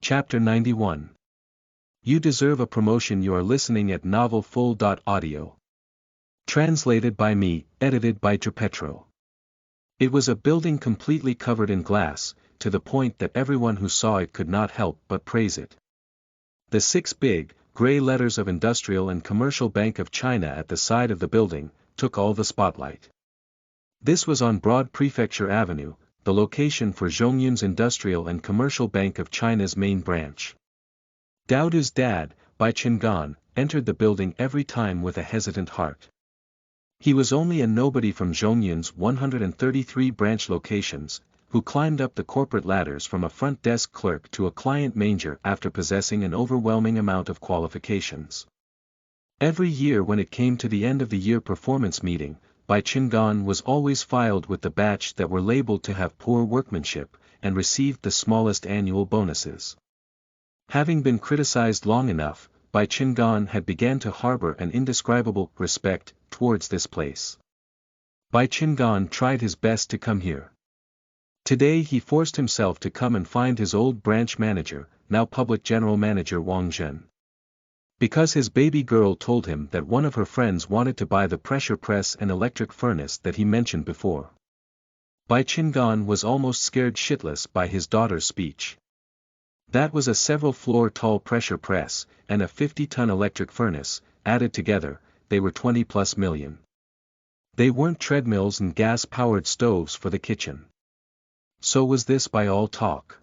Chapter 91. You deserve a promotion. You are listening at novelfull.audio. Translated by me, edited by Geppetro. It was a building completely covered in glass, to the point that everyone who saw it could not help but praise it. The 6 big, gray letters of Industrial and Commercial Bank of China at the side of the building took all the spotlight. This was on Broad Prefecture Avenue, the location for Zhongyun's Industrial and Commercial Bank of China's main branch. Daodu's dad, Bai Qinggan, entered the building every time with a hesitant heart. He was only a nobody from Zhongyun's 133 branch locations, who climbed up the corporate ladders from a front desk clerk to a client manager after possessing an overwhelming amount of qualifications. Every year when it came to the end of the year performance meeting, Bai Qinggan was always filed with the batch that were labeled to have poor workmanship, and received the smallest annual bonuses. Having been criticized long enough, Bai Qinggan had begun to harbor an indescribable respect towards this place. Bai Qinggan tried his best to come here. Today he forced himself to come and find his old branch manager, now public general manager Wang Zhen. Because his baby girl told him that one of her friends wanted to buy the pressure press and electric furnace that he mentioned before. Bai Qinggan was almost scared shitless by his daughter's speech. That was a several-floor tall pressure press, and a 50-ton electric furnace. Added together, they were 20+ million. They weren't treadmills and gas-powered stoves for the kitchen. So was this by all talk.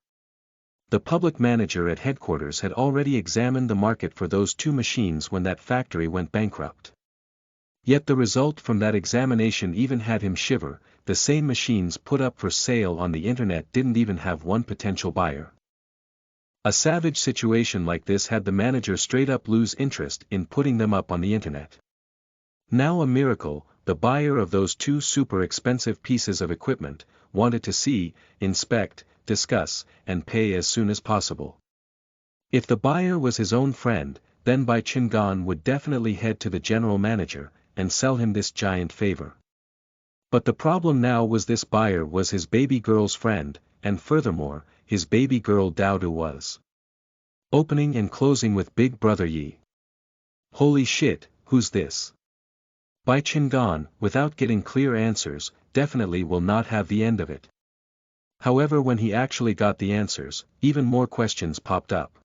The public manager at headquarters had already examined the market for those 2 machines when that factory went bankrupt. Yet the result from that examination even had him shiver. The same machines put up for sale on the internet didn't even have one potential buyer. A savage situation like this had the manager straight up lose interest in putting them up on the internet. Now a miracle, the buyer of those 2 super expensive pieces of equipment wanted to see, inspect, discuss, and pay as soon as possible. If the buyer was his own friend, then Bai Qinggan would definitely head to the general manager and sell him this giant favor. But the problem now was this buyer was his baby girl's friend, and furthermore, his baby girl Daodu was opening and closing with Big Brother Yi. Holy shit, who's this? Bai Qinggan, without getting clear answers, definitely will not have the end of it. However, when he actually got the answers, even more questions popped up.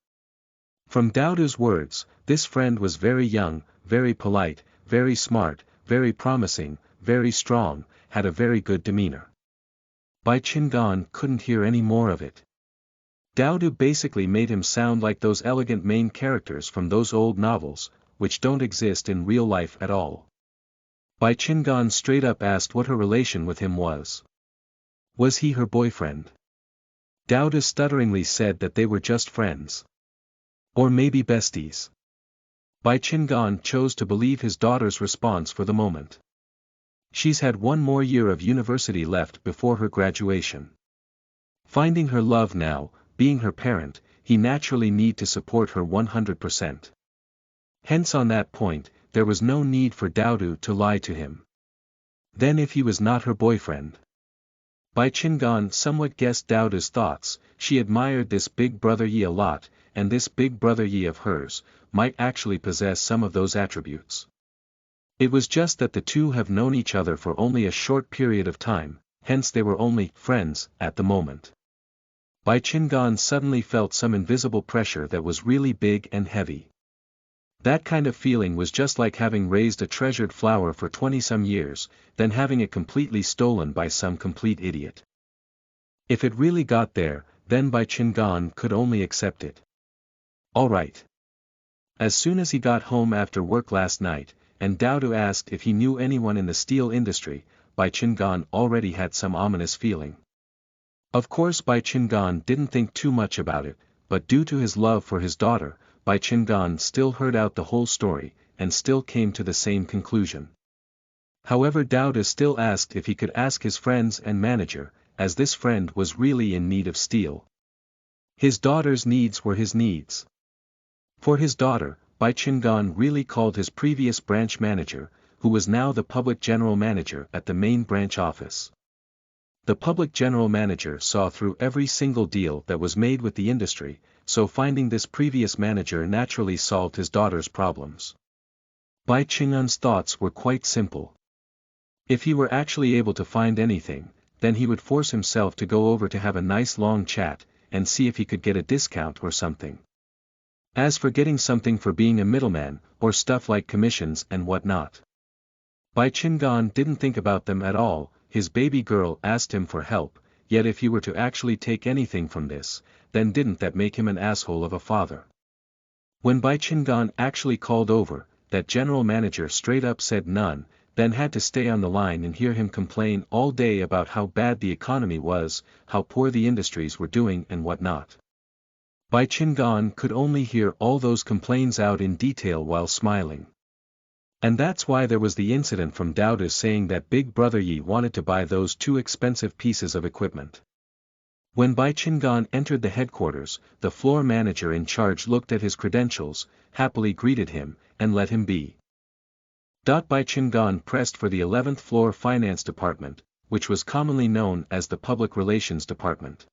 From Daodu's words, this friend was very young, very polite, very smart, very promising, very strong, had a very good demeanor. Bai Qinggan couldn't hear any more of it. Daodu basically made him sound like those elegant main characters from those old novels, which don't exist in real life at all. Bai Qinggan straight up asked what her relation with him was. Was he her boyfriend? Daodu stutteringly said that they were just friends. Or maybe besties. Bai Qinggan chose to believe his daughter's response for the moment. She's had 1 more year of university left before her graduation. Finding her love now, being her parent, he naturally need to support her 100%. Hence on that point, there was no need for Daodu to lie to him. Then if he was not her boyfriend? Bai Qinggan somewhat guessed Daodu's thoughts. She admired this Big Brother Yi a lot, and this Big Brother Yi of hers might actually possess some of those attributes. It was just that the 2 have known each other for only a short period of time, hence they were only friends at the moment. Bai Qinggan suddenly felt some invisible pressure that was really big and heavy. That kind of feeling was just like having raised a treasured flower for 20-some years, then having it completely stolen by some complete idiot. If it really got there, then Bai Qinggan could only accept it. Alright. As soon as he got home after work last night, and Daodu asked if he knew anyone in the steel industry, Bai Qinggan already had some ominous feeling. Of course Bai Qinggan didn't think too much about it, but due to his love for his daughter, Bai Qinggan still heard out the whole story, and still came to the same conclusion. However, Daodu still asked if he could ask his friends and manager, as this friend was really in need of steel. His daughter's needs were his needs. For his daughter, Bai Qinggan really called his previous branch manager, who was now the public general manager at the main branch office. The public general manager saw through every single deal that was made with the industry, so finding this previous manager naturally solved his daughter's problems. Bai Qing'an's thoughts were quite simple. If he were actually able to find anything, then he would force himself to go over to have a nice long chat, and see if he could get a discount or something. As for getting something for being a middleman, or stuff like commissions and whatnot, Bai Qing'an didn't think about them at all. His baby girl asked him for help, yet if he were to actually take anything from this, then didn't that make him an asshole of a father? When Bai Qing'an actually called over, that general manager straight up said none, then had to stay on the line and hear him complain all day about how bad the economy was, how poor the industries were doing and whatnot. Bai Qing'an could only hear all those complaints out in detail while smiling. And that's why there was the incident from Dowda saying that Big Brother Yi wanted to buy those 2 expensive pieces of equipment. When Bai Qing'an entered the headquarters, the floor manager in charge looked at his credentials, happily greeted him, and let him be. Bai Qing'an pressed for the 11th floor finance department, which was commonly known as the public relations department.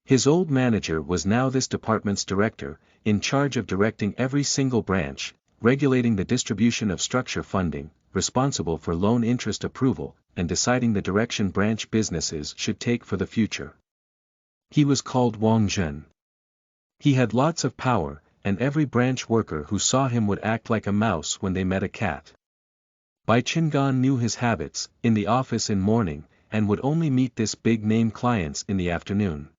His old manager was now this department's director, in charge of directing every single branch, regulating the distribution of structure funding, responsible for loan interest approval, and deciding the direction branch businesses should take for the future. He was called Wang Zhen. He had lots of power, and every branch worker who saw him would act like a mouse when they met a cat. Bai Qing'an knew his habits, in the office in morning, and would only meet this big-name clients in the afternoon.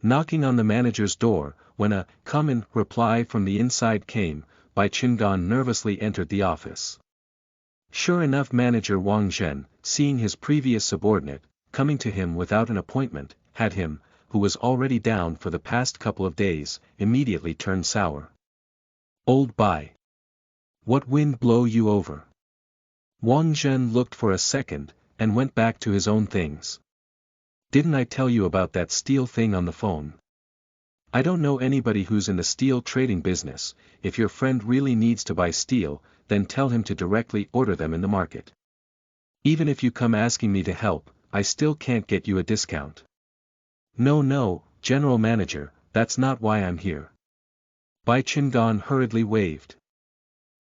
Knocking on the manager's door, when a "come in" reply from the inside came, Bai Qing'an nervously entered the office. Sure enough, manager Wang Zhen, seeing his previous subordinate, coming to him without an appointment, had him, who was already down for the past couple of days, immediately turned sour. "Old Bai. What wind blow you over?" Wang Zhen looked for a second, and went back to his own things. "Didn't I tell you about that steel thing on the phone? I don't know anybody who's in the steel trading business. If your friend really needs to buy steel, then tell him to directly order them in the market. Even if you come asking me to help, I still can't get you a discount." No, General Manager, that's not why I'm here." Bai Qing'an hurriedly waved.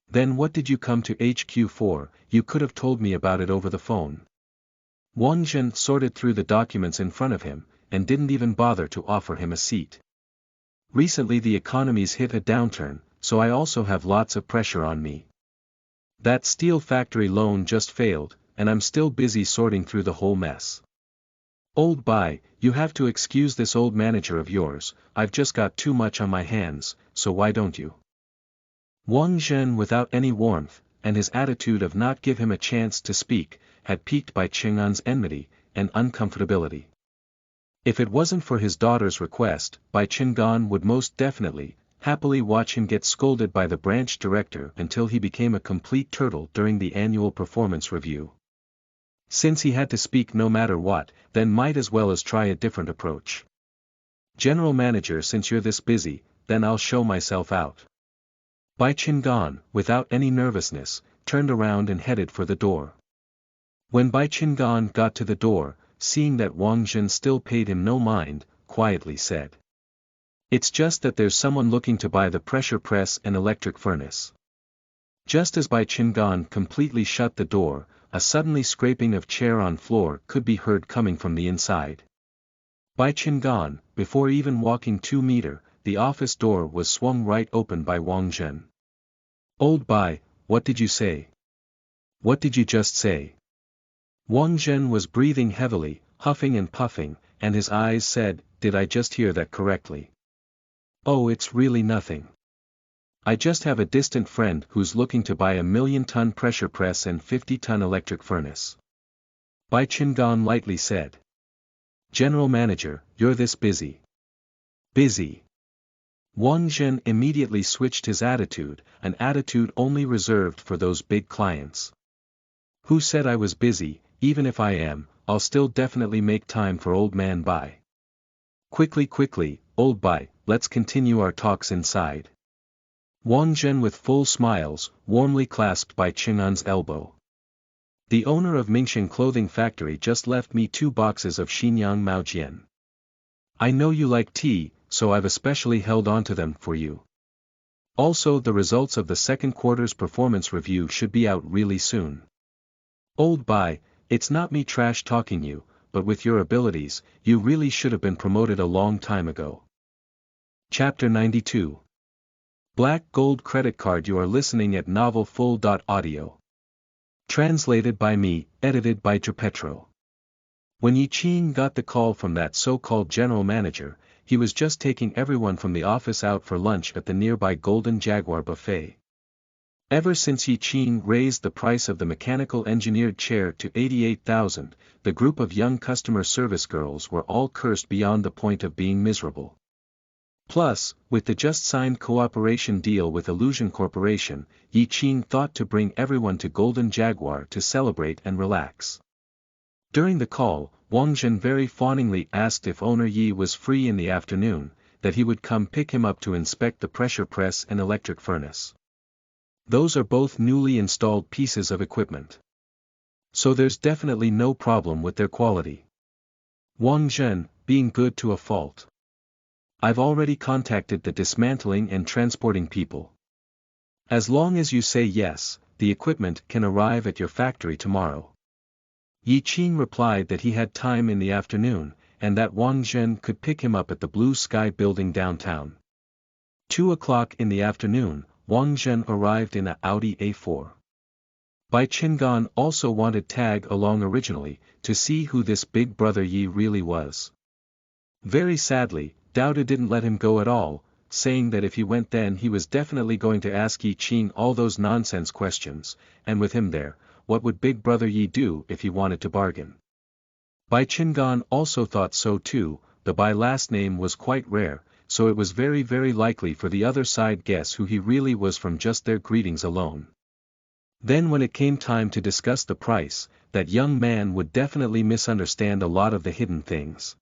"Then what did you come to HQ for? You could have told me about it over the phone." Wang Zhen sorted through the documents in front of him, and didn't even bother to offer him a seat. "Recently the economy's hit a downturn, so I also have lots of pressure on me. That steel factory loan just failed, and I'm still busy sorting through the whole mess. Old Bai, you have to excuse this old manager of yours, I've just got too much on my hands, so why don't you?" Wang Zhen, without any warmth, and his attitude of not give him a chance to speak, had piqued Bai Qing'an's enmity and uncomfortability. If it wasn't for his daughter's request, Bai Qing'an would most definitely, happily watch him get scolded by the branch director until he became a complete turtle during the annual performance review. Since he had to speak no matter what, then might as well as try a different approach. "General Manager, since you're this busy, then I'll show myself out." Bai Qing'an, without any nervousness, turned around and headed for the door. When Bai Qing'an got to the door, seeing that Wang Zhen still paid him no mind, quietly said, "It's just that there's someone looking to buy the pressure press and electric furnace." Just as Bai Qing'an completely shut the door, a suddenly scraping of chair on floor could be heard coming from the inside. Bai Qing'an, before even walking 2 meters, the office door was swung right open by Wang Zhen. "Old Bai, what did you say? What did you just say?" Wang Zhen was breathing heavily, huffing and puffing, and his eyes said, "Did I just hear that correctly?" "Oh, it's really nothing. I just have a distant friend who's looking to buy a 1,000,000-ton pressure press and 50-ton electric furnace." Bai Qing'an lightly said. "General Manager, you're this busy." "Busy?" Wang Zhen immediately switched his attitude, an attitude only reserved for those big clients. "Who said I was busy? Even if I am, I'll still definitely make time for old man Bai. Quickly, old Bai, let's continue our talks inside." Wang Zhen with full smiles, warmly clasped Bai Qing'an's elbow. "The owner of Mingxing Clothing Factory just left me 2 boxes of Xinjiang Maojian. I know you like tea, so I've especially held on to them for you. Also, the results of the second quarter's performance review should be out really soon. Old bye, it's not me trash talking you, but with your abilities, you really should have been promoted a long time ago. Chapter 92. Black Gold Credit Card. You are listening at novelfull.audio. Translated by me, edited by Trepetro. When Yi Qing got the call from that so-called general manager, he was just taking everyone from the office out for lunch at the nearby Golden Jaguar buffet. Ever since Yi Qing raised the price of the mechanical engineered chair to 88,000, the group of young customer service girls were all cursed beyond the point of being miserable. Plus, with the just-signed cooperation deal with Illusion Corporation, Yi Qing thought to bring everyone to Golden Jaguar to celebrate and relax. During the call, Wang Zhen very fawningly asked if owner Yi was free in the afternoon, that he would come pick him up to inspect the pressure press and electric furnace. Those are both newly installed pieces of equipment. So there's definitely no problem with their quality. Wang Zhen, being good to a fault. I've already contacted the dismantling and transporting people. As long as you say yes, the equipment can arrive at your factory tomorrow. Yi Qing replied that he had time in the afternoon, and that Wang Zhen could pick him up at the Blue Sky building downtown. 2 o'clock in the afternoon, Wang Zhen arrived in a Audi A4. Bai Qingan also wanted tag along originally, to see who this big brother Yi really was. Very sadly, Dowda didn't let him go at all, saying that if he went then he was definitely going to ask Yi Qing all those nonsense questions, and with him there, what would big brother Yi do if he wanted to bargain? Bai Qingan also thought so too. The Bai last name was quite rare, so it was very likely for the other side guess who he really was from just their greetings alone. Then when it came time to discuss the price, that young man would definitely misunderstand a lot of the hidden things.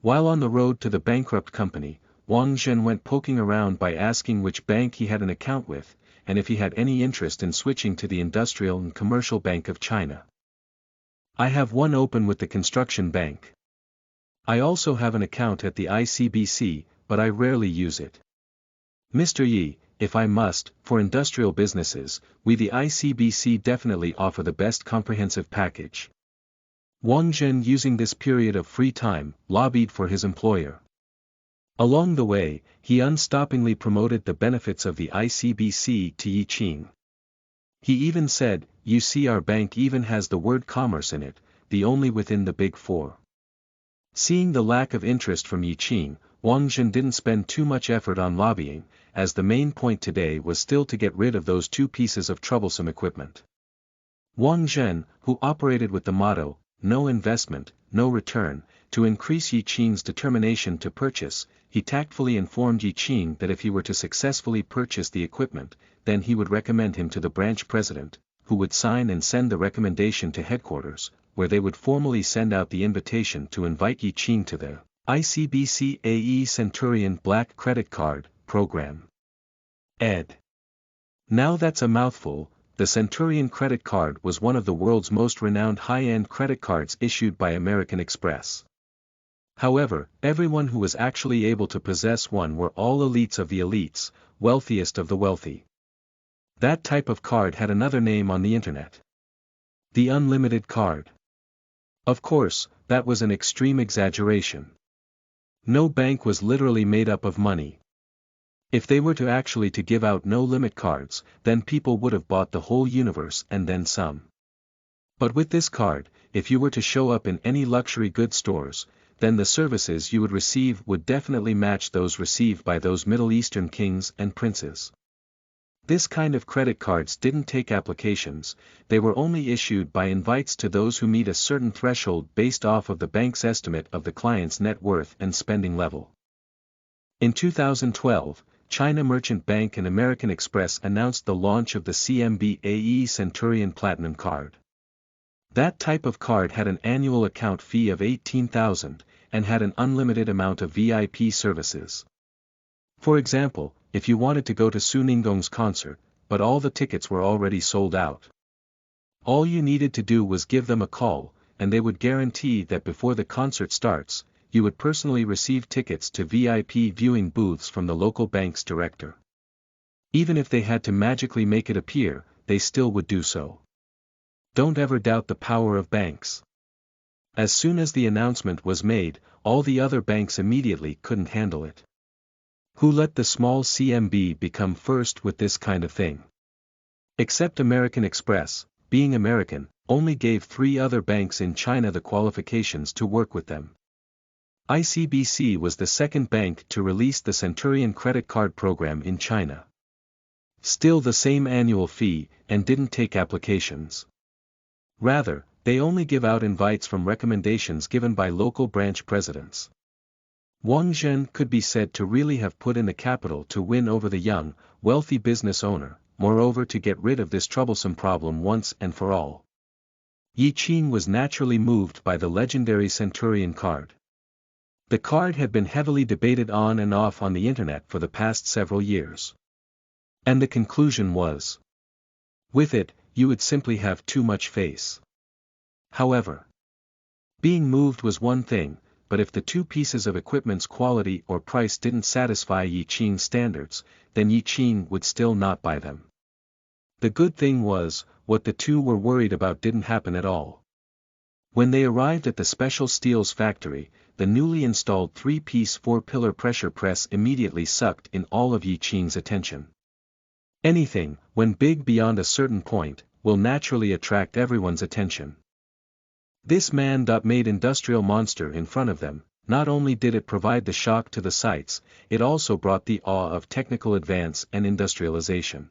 While on the road to the bankrupt company, Wang Zhen went poking around by asking which bank he had an account with, and if he had any interest in switching to the Industrial and Commercial Bank of China. I have one open with the Construction Bank. I also have an account at the ICBC, but I rarely use it. Mr. Yi, if I must, for industrial businesses, we the ICBC definitely offer the best comprehensive package. Wang Zhen, using this period of free time, lobbied for his employer. Along the way, he unstoppingly promoted the benefits of the ICBC to Yi Qing. He even said, "You see, our bank even has the word commerce in it, the only within the Big Four." Seeing the lack of interest from Yi Qing, Wang Zhen didn't spend too much effort on lobbying, as the main point today was still to get rid of those two pieces of troublesome equipment. Wang Zhen, who operated with the motto, "No investment, no return," to increase Yi Qing's determination to purchase, he tactfully informed Yi Qing that if he were to successfully purchase the equipment, then he would recommend him to the branch president, who would sign and send the recommendation to headquarters, where they would formally send out the invitation to invite Yi Qing to their ICBC AE Centurion Black Credit Card program. Ed. Now that's a mouthful. The Centurion credit card was one of the world's most renowned high-end credit cards issued by American Express. However, everyone who was actually able to possess one were all elites of the elites, wealthiest of the wealthy. That type of card had another name on the internet. The unlimited card. Of course, that was an extreme exaggeration. No bank was literally made up of money. If they were to actually to give out no-limit cards, then people would have bought the whole universe and then some. But with this card, if you were to show up in any luxury goods stores, then the services you would receive would definitely match those received by those Middle Eastern kings and princes. This kind of credit cards didn't take applications, they were only issued by invites to those who meet a certain threshold based off of the bank's estimate of the client's net worth and spending level. In 2012, China Merchant Bank and American Express announced the launch of the CMB AE Centurion Platinum Card. That type of card had an annual account fee of 18,000, and had an unlimited amount of VIP services. For example, if you wanted to go to Su Ningong's concert, but all the tickets were already sold out. All you needed to do was give them a call, and they would guarantee that before the concert starts, you would personally receive tickets to VIP viewing booths from the local bank's director. Even if they had to magically make it appear, they still would do so. Don't ever doubt the power of banks. As soon as the announcement was made, all the other banks immediately couldn't handle it. Who let the small CMB become first with this kind of thing? Except American Express, being American, only gave 3 other banks in China the qualifications to work with them. ICBC was the second bank to release the Centurion credit card program in China. Still the same annual fee, and didn't take applications. Rather, they only give out invites from recommendations given by local branch presidents. Wang Zhen could be said to really have put in the capital to win over the young, wealthy business owner, moreover to get rid of this troublesome problem once and for all. Yi Qing was naturally moved by the legendary Centurion card. The card had been heavily debated on and off on the internet for the past several years. And the conclusion was, with it, you would simply have too much face. However, being moved was one thing, but if the 2 pieces of equipment's quality or price didn't satisfy Yi Qing's standards, then Yi Qing would still not buy them. The good thing was, what the 2 were worried about didn't happen at all. When they arrived at the Special Steels factory, the newly installed 3-piece 4-pillar pressure press immediately sucked in all of Yi Qing's attention. Anything, when big beyond a certain point, will naturally attract everyone's attention. This man-made industrial monster in front of them, not only did it provide the shock to the sights, it also brought the awe of technical advance and industrialization.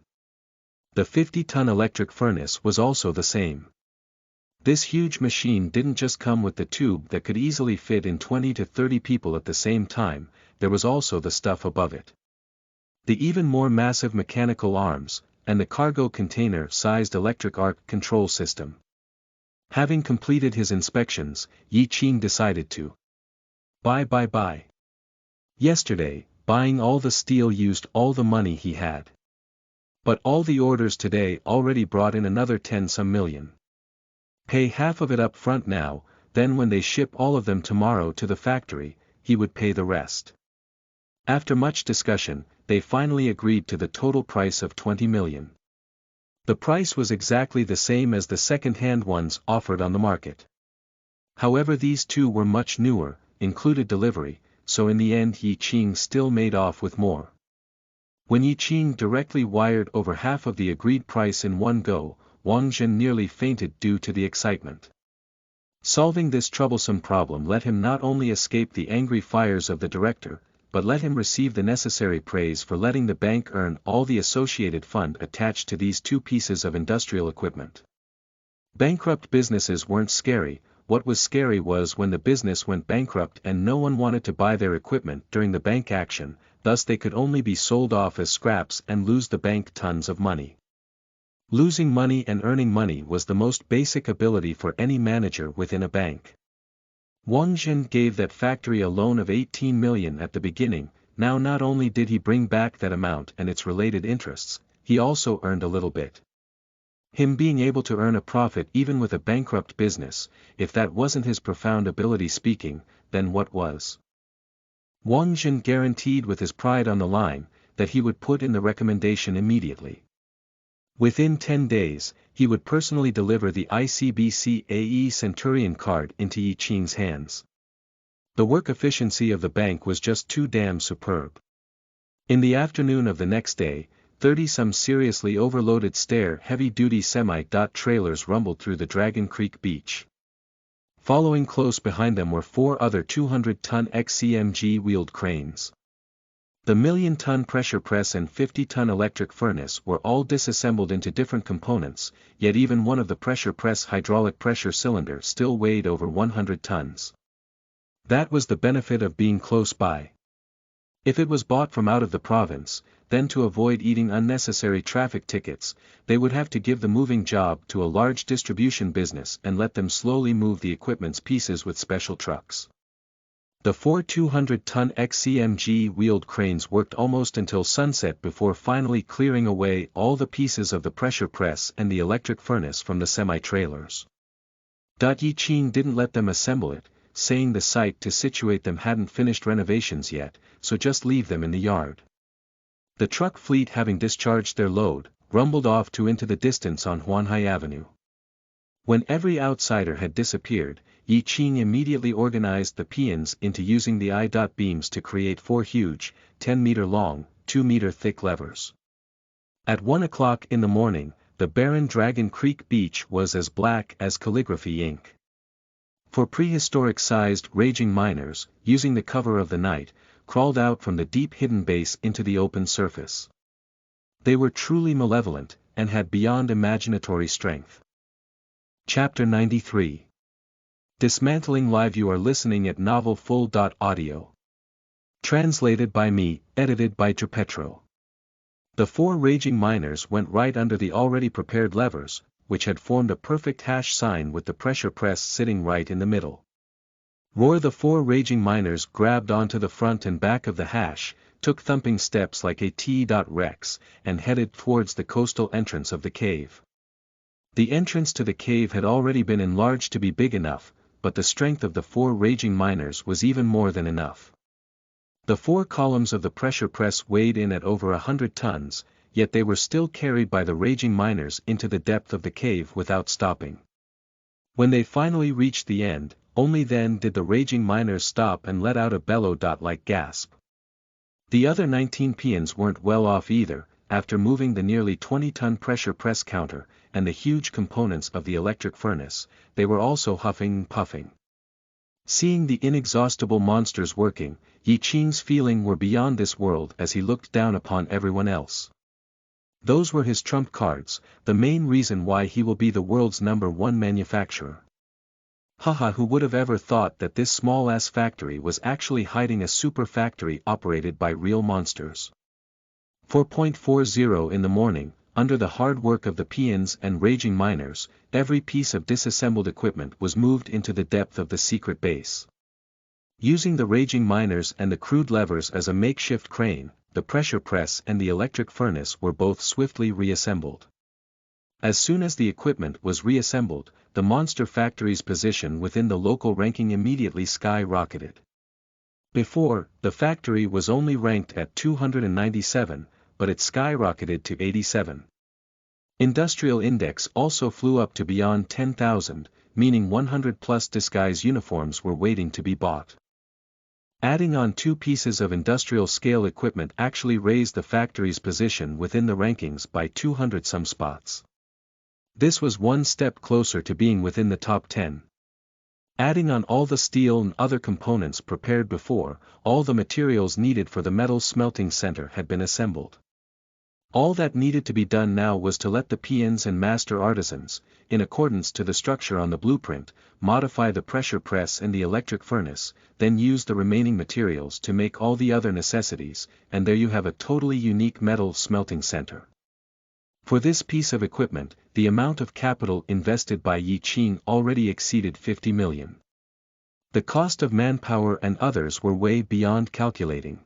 The 50-ton electric furnace was also the same. This huge machine didn't just come with the tube that could easily fit in 20 to 30 people at the same time, there was also the stuff above it. The even more massive mechanical arms, and the cargo container-sized electric arc control system. Having completed his inspections, Yi Qing decided to buy. Yesterday, buying all the steel used all the money he had. But all the orders today already brought in another 10-some million. Pay half of it up front now, then when they ship all of them tomorrow to the factory, he would pay the rest. After much discussion, they finally agreed to the total price of 20 million. The price was exactly the same as the second-hand ones offered on the market. However, these 2 were much newer, included delivery, so in the end Yi Qing still made off with more. When Yi Qing directly wired over half of the agreed price in one go, Wang Zhen nearly fainted due to the excitement. Solving this troublesome problem let him not only escape the angry fires of the director, but let him receive the necessary praise for letting the bank earn all the associated fund attached to these 2 pieces of industrial equipment. Bankrupt businesses weren't scary, what was scary was when the business went bankrupt and no one wanted to buy their equipment during the bank action, thus they could only be sold off as scraps and lose the bank tons of money. Losing money and earning money was the most basic ability for any manager within a bank. Wang Zhen gave that factory a loan of 18 million at the beginning. Now not only did he bring back that amount and its related interests, he also earned a little bit. Him being able to earn a profit even with a bankrupt business, if that wasn't his profound ability speaking, then what was? Wang Zhen guaranteed with his pride on the line, that he would put in the recommendation immediately. Within 10 days, he would personally deliver the ICBC AE Centurion card into Yi Qing's hands. The work efficiency of the bank was just too damn superb. In the afternoon of the next day, 30-some seriously overloaded heavy-duty semi-trailers rumbled through the Dragon Creek beach. Following close behind them were 4 other 200-ton XCMG-wheeled cranes. The million-ton pressure press and 50-ton electric furnace were all disassembled into different components, yet even one of the pressure press hydraulic pressure cylinder still weighed over 100 tons. That was the benefit of being close by. If it was bought from out of the province, then to avoid eating unnecessary traffic tickets, they would have to give the moving job to a large distribution business and let them slowly move the equipment's pieces with special trucks. The 4 200-ton XCMG wheeled cranes worked almost until sunset before finally clearing away all the pieces of the pressure press and the electric furnace from the semi-trailers. Yi Qing didn't let them assemble it, saying the site to situate them hadn't finished renovations yet, so just leave them in the yard. The truck fleet, having discharged their load, rumbled off into the distance on Huanhai Avenue. When every outsider had disappeared, Yi Qing immediately organized the peons into using the I-dot beams to create 4 huge, 10-meter-long, 2-meter-thick levers. At 1 o'clock in the morning, the barren Dragon Creek beach was as black as calligraphy ink. 4 prehistoric-sized raging miners, using the cover of the night, crawled out from the deep hidden base into the open surface. They were truly malevolent, and had beyond imaginatory strength. Chapter 93. Dismantling Live. You are listening at novelfull.audio. Translated by me, edited by Tripetro. The 4 raging miners went right under the already prepared levers, which had formed a perfect hash sign with the pressure press sitting right in the middle. Roar. The 4 raging miners grabbed onto the front and back of the hash, took thumping steps like a T-Rex, and headed towards the coastal entrance of the cave. The entrance to the cave had already been enlarged to be big enough, but the strength of the 4 raging miners was even more than enough. The 4 columns of the pressure press weighed in at over 100 tons, yet they were still carried by the raging miners into the depth of the cave without stopping. When they finally reached the end, only then did the raging miners stop and let out a bellow-like gasp. The other 19 peons weren't well off either. After moving the nearly 20-ton pressure press counter, and the huge components of the electric furnace, they were also huffing and puffing. Seeing the inexhaustible monsters working, Yi Qing's feelings were beyond this world as he looked down upon everyone else. Those were his trump cards, the main reason why he will be the world's #1 manufacturer. Haha, who would have ever thought that this small-ass factory was actually hiding a super factory operated by real monsters. 4:40 in the morning, under the hard work of the peons and raging miners, every piece of disassembled equipment was moved into the depth of the secret base. Using the raging miners and the crude levers as a makeshift crane, the pressure press and the electric furnace were both swiftly reassembled. As soon as the equipment was reassembled, the monster factory's position within the local ranking immediately skyrocketed. Before, the factory was only ranked at 297, but it skyrocketed to 87. Industrial Index also flew up to beyond 10,000, meaning 100+ disguise uniforms were waiting to be bought. Adding on 2 pieces of industrial-scale equipment actually raised the factory's position within the rankings by 200-some spots. This was one step closer to being within the top 10. Adding on all the steel and other components prepared before, all the materials needed for the metal smelting center had been assembled. All that needed to be done now was to let the peons and master artisans, in accordance to the structure on the blueprint, modify the pressure press and the electric furnace, then use the remaining materials to make all the other necessities, and there you have a totally unique metal smelting center. For this piece of equipment, the amount of capital invested by Yi Qing already exceeded 50 million. The cost of manpower and others were way beyond calculating.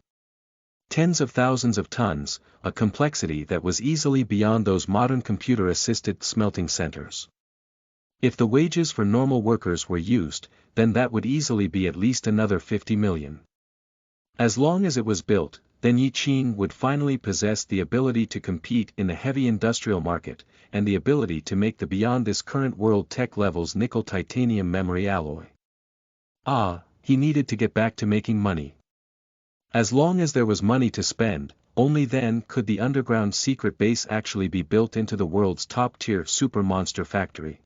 Tens of thousands of tons, a complexity that was easily beyond those modern computer-assisted smelting centers. If the wages for normal workers were used, then that would easily be at least another 50 million. As long as it was built, then Yi Qing would finally possess the ability to compete in the heavy industrial market, and the ability to make the beyond this current world tech levels nickel-titanium memory alloy. He needed to get back to making money. As long as there was money to spend, only then could the underground secret base actually be built into the world's top-tier super monster factory.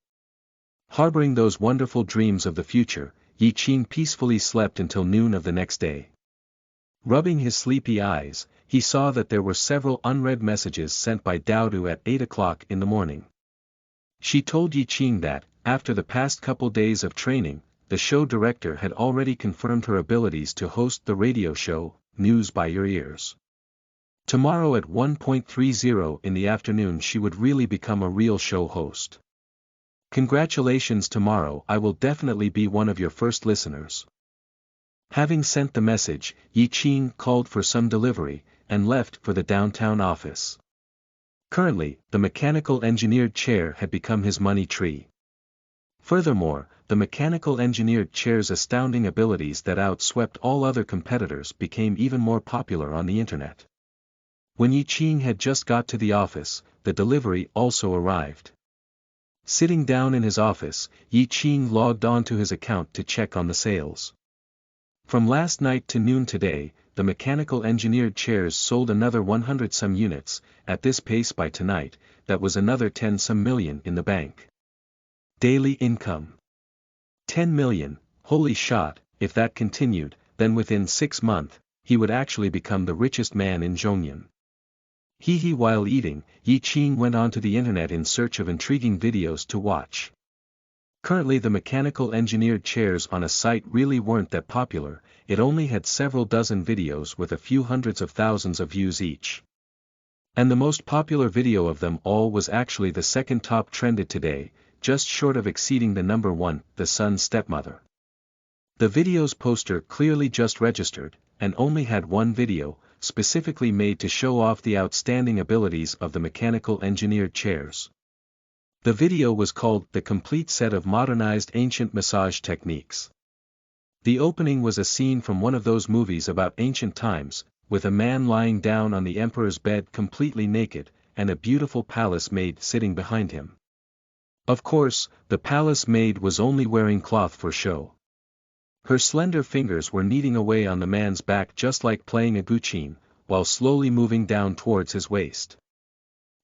Harboring those wonderful dreams of the future, Yi Qing peacefully slept until noon of the next day. Rubbing his sleepy eyes, he saw that there were several unread messages sent by Daodu at 8 o'clock in the morning. She told Yi Qing that, after the past couple days of training, the show director had already confirmed her abilities to host the radio show, News by Your Ears. Tomorrow at 1:30 in the afternoon she would really become a real show host. Congratulations, tomorrow I will definitely be one of your first listeners. Having sent the message, Yi Qing called for some delivery, and left for the downtown office. Currently, the mechanical engineered chair had become his money tree. Furthermore, the mechanical engineered chair's astounding abilities that outswept all other competitors became even more popular on the internet. When Yi Qing had just got to the office, the delivery also arrived. Sitting down in his office, Yi Qing logged on to his account to check on the sales. From last night to noon today, the mechanical engineered chairs sold another 100 some units. At this pace by tonight, that was another 10 some million in the bank. Daily income. 10 million, holy shot. If that continued, then within 6 months, he would actually become the richest man in Zhongyan. While eating, Yi Qing went onto the internet in search of intriguing videos to watch. Currently the mechanical engineered chairs on a site really weren't that popular, it only had several dozen videos with a few hundreds of thousands of views each. And the most popular video of them all was actually the second top trended today, just short of exceeding the number one, the son's stepmother. The video's poster clearly just registered, and only had one video, specifically made to show off the outstanding abilities of the mechanical engineered chairs. The video was called "The Complete Set of Modernized Ancient Massage Techniques." The opening was a scene from one of those movies about ancient times, with a man lying down on the emperor's bed completely naked, and a beautiful palace maid sitting behind him. Of course, the palace maid was only wearing cloth for show. Her slender fingers were kneading away on the man's back just like playing a guqin, while slowly moving down towards his waist.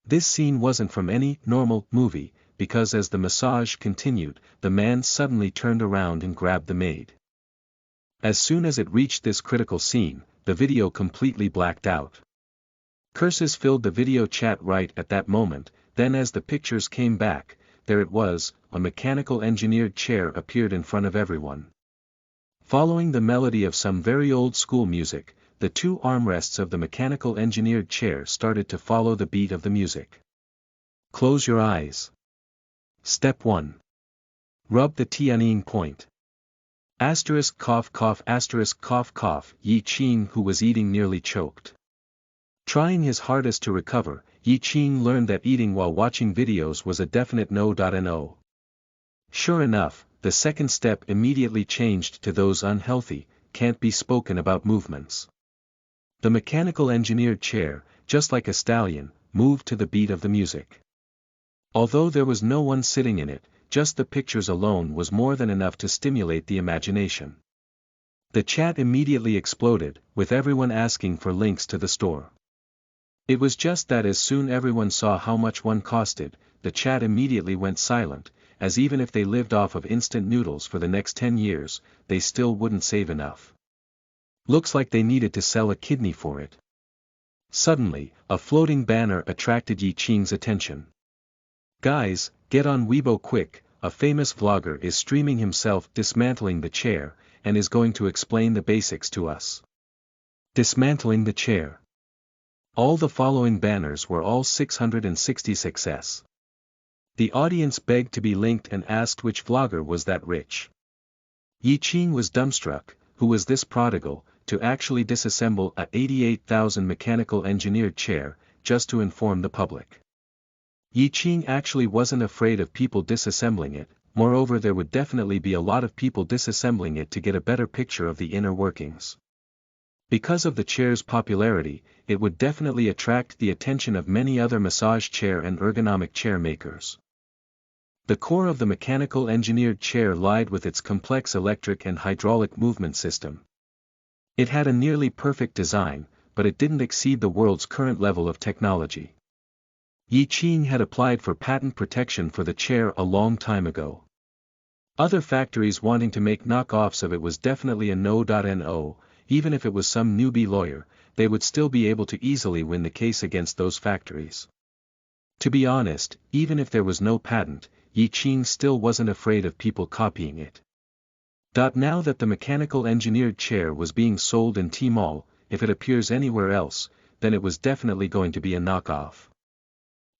This scene wasn't from any normal movie, because as the massage continued, the man suddenly turned around and grabbed the maid. As soon as it reached this critical scene, the video completely blacked out. Curses filled the video chat right at that moment. Then as the pictures came back, there it was, a mechanical engineered chair appeared in front of everyone. Following the melody of some very old school music, the two armrests of the mechanical engineered chair started to follow the beat of the music. Close your eyes. Step 1. Rub the Tianjin point. Asterisk cough cough asterisk cough cough. Yi Qing, who was eating, nearly choked. Trying his hardest to recover, Yi Qing learned that eating while watching videos was a definite no. Sure enough, the second step immediately changed to those unhealthy, can't be spoken about movements. The mechanical engineered chair, just like a stallion, moved to the beat of the music. Although there was no one sitting in it, just the pictures alone was more than enough to stimulate the imagination. The chat immediately exploded, with everyone asking for links to the store. It was just that as soon everyone saw how much one costed, the chat immediately went silent, as even if they lived off of instant noodles for the next 10 years, they still wouldn't save enough. Looks like they needed to sell a kidney for it. Suddenly, a floating banner attracted Yi Qing's attention. Guys, get on Weibo quick, a famous vlogger is streaming himself dismantling the chair, and is going to explain the basics to us. Dismantling the chair. All the following banners were all 666s. The audience begged to be linked and asked which vlogger was that rich. Yi Qing was dumbstruck, who was this prodigal, to actually disassemble a 88,000 mechanical engineered chair, just to inform the public. Yi Qing actually wasn't afraid of people disassembling it, moreover there would definitely be a lot of people disassembling it to get a better picture of the inner workings. Because of the chair's popularity, it would definitely attract the attention of many other massage chair and ergonomic chair makers. The core of the mechanical engineered chair lied with its complex electric and hydraulic movement system. It had a nearly perfect design, but it didn't exceed the world's current level of technology. Yi Qing had applied for patent protection for the chair a long time ago. Other factories wanting to make knockoffs of it was definitely a no. Even if it was some newbie lawyer, they would still be able to easily win the case against those factories. To be honest, even if there was no patent, Yi Qing still wasn't afraid of people copying it. Now that the mechanical engineered chair was being sold in Tmall, if it appears anywhere else, then it was definitely going to be a knockoff.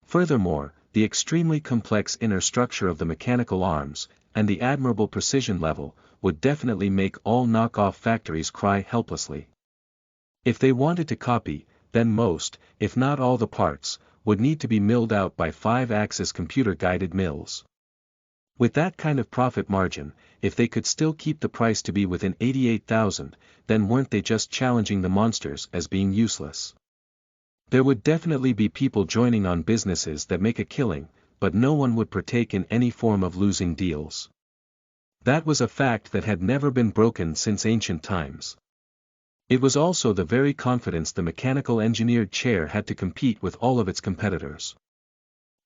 Furthermore, the extremely complex inner structure of the mechanical arms, and the admirable precision level, would definitely make all knockoff factories cry helplessly. If they wanted to copy, then most, if not all the parts, would need to be milled out by 5-axis computer-guided mills. With that kind of profit margin, if they could still keep the price to be within 88,000, then weren't they just challenging the monsters as being useless? There would definitely be people joining on businesses that make a killing, but no one would partake in any form of losing deals. That was a fact that had never been broken since ancient times. It was also the very confidence the mechanical engineered chair had to compete with all of its competitors.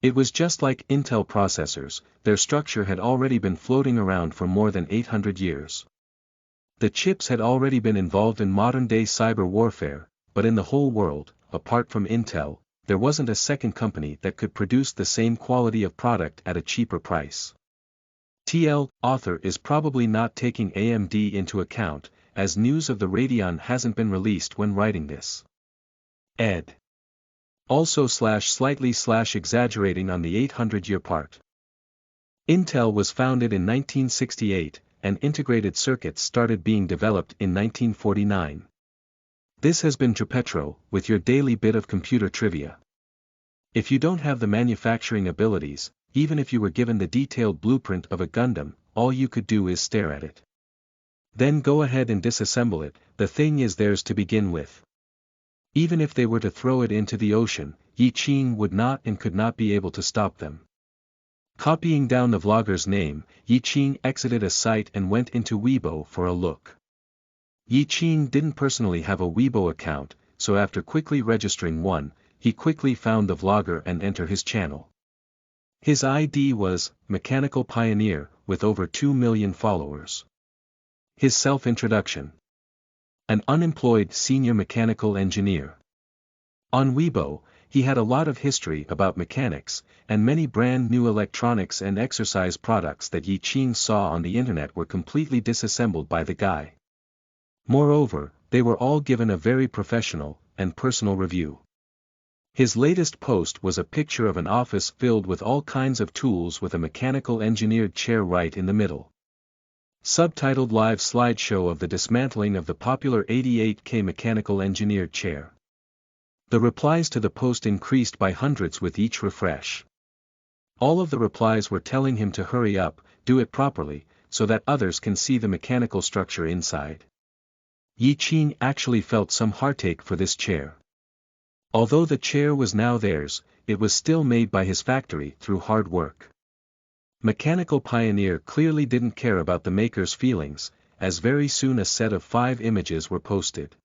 It was just like Intel processors, their structure had already been floating around for more than 800 years. The chips had already been involved in modern-day cyber warfare, but in the whole world, apart from Intel, there wasn't a second company that could produce the same quality of product at a cheaper price. TL author is probably not taking AMD into account, as news of the Radeon hasn't been released when writing this. Ed. Also slightly exaggerating on the 800-year part. Intel was founded in 1968, and integrated circuits started being developed in 1949. This has been Tripetro, with your daily bit of computer trivia. If you don't have the manufacturing abilities, even if you were given the detailed blueprint of a Gundam, all you could do is stare at it. Then go ahead and disassemble it, the thing is theirs to begin with. Even if they were to throw it into the ocean, Yi Qing would not and could not be able to stop them. Copying down the vlogger's name, Yi Qing exited a site and went into Weibo for a look. Yi Qing didn't personally have a Weibo account, so after quickly registering one, he quickly found the vlogger and entered his channel. His ID was Mechanical Pioneer, with over 2 million followers. His self-introduction. An unemployed senior mechanical engineer. On Weibo, he had a lot of history about mechanics, and many brand new electronics and exercise products that Yi Qing saw on the internet were completely disassembled by the guy. Moreover, they were all given a very professional and personal review. His latest post was a picture of an office filled with all kinds of tools with a mechanical engineered chair right in the middle. Subtitled Live Slideshow of the Dismantling of the Popular 88K Mechanical Engineered Chair. The replies to the post increased by hundreds with each refresh. All of the replies were telling him to hurry up, do it properly, so that others can see the mechanical structure inside. Yi Qing actually felt some heartache for this chair. Although the chair was now theirs, it was still made by his factory through hard work. Mechanical Pioneer clearly didn't care about the maker's feelings, as very soon a set of 5 images were posted.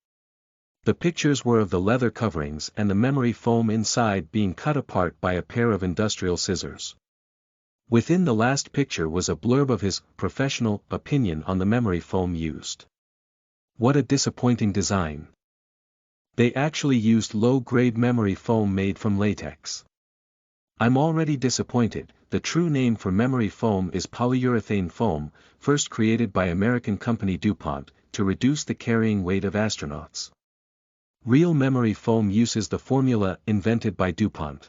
The pictures were of the leather coverings and the memory foam inside being cut apart by a pair of industrial scissors. Within the last picture was a blurb of his professional opinion on the memory foam used. What a disappointing design. They actually used low-grade memory foam made from latex. I'm already disappointed. The true name for memory foam is polyurethane foam, first created by American company DuPont, to reduce the carrying weight of astronauts. Real memory foam uses the formula invented by DuPont.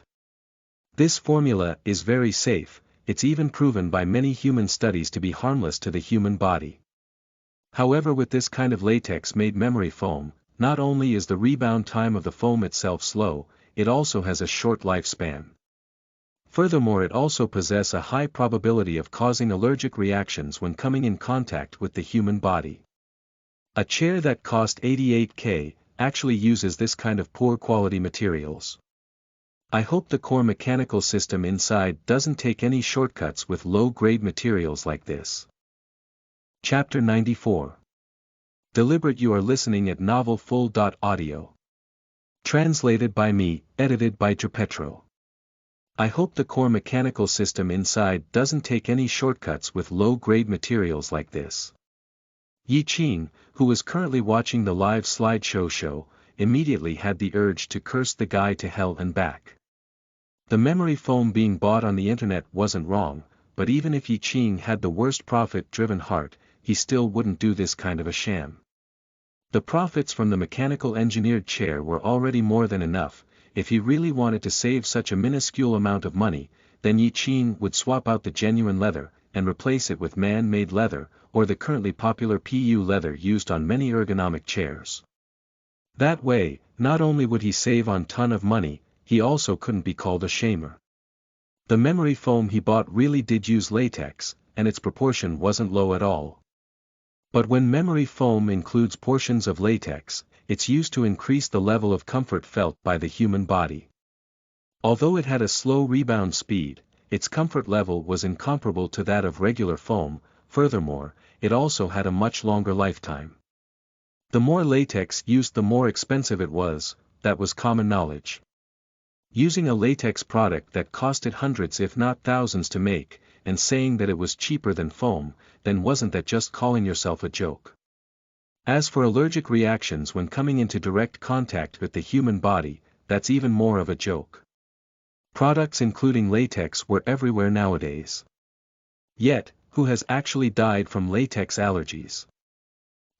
This formula is very safe, it's even proven by many human studies to be harmless to the human body. However, with this kind of latex-made memory foam, not only is the rebound time of the foam itself slow, it also has a short lifespan. Furthermore, it also possesses a high probability of causing allergic reactions when coming in contact with the human body. A chair that cost $88K actually uses this kind of poor quality materials. I hope the core mechanical system inside doesn't take any shortcuts with low-grade materials like this. Chapter 94. Deliberate. You are listening at novelfull.audio. Translated by me, edited by Tripetro. I hope the core mechanical system inside doesn't take any shortcuts with low-grade materials like this. Yi Qing, who was currently watching the live slideshow show, immediately had the urge to curse the guy to hell and back. The memory foam being bought on the internet wasn't wrong, but even if Yi Qing had the worst profit-driven heart, he still wouldn't do this kind of a sham. The profits from the mechanical engineered chair were already more than enough. If he really wanted to save such a minuscule amount of money, then Yi Qing would swap out the genuine leather, and replace it with man-made leather, or the currently popular PU leather used on many ergonomic chairs. That way, not only would he save on ton of money, he also couldn't be called a shamer. The memory foam he bought really did use latex, and its proportion wasn't low at all. But when memory foam includes portions of latex, it's used to increase the level of comfort felt by the human body. Although it had a slow rebound speed, its comfort level was incomparable to that of regular foam. Furthermore, it also had a much longer lifetime. The more latex used, the more expensive it was. That was common knowledge. Using a latex product that costed hundreds if not thousands to make, and saying that it was cheaper than foam, then wasn't that just calling yourself a joke? As for allergic reactions when coming into direct contact with the human body, that's even more of a joke. Products including latex were everywhere nowadays. Yet, who has actually died from latex allergies?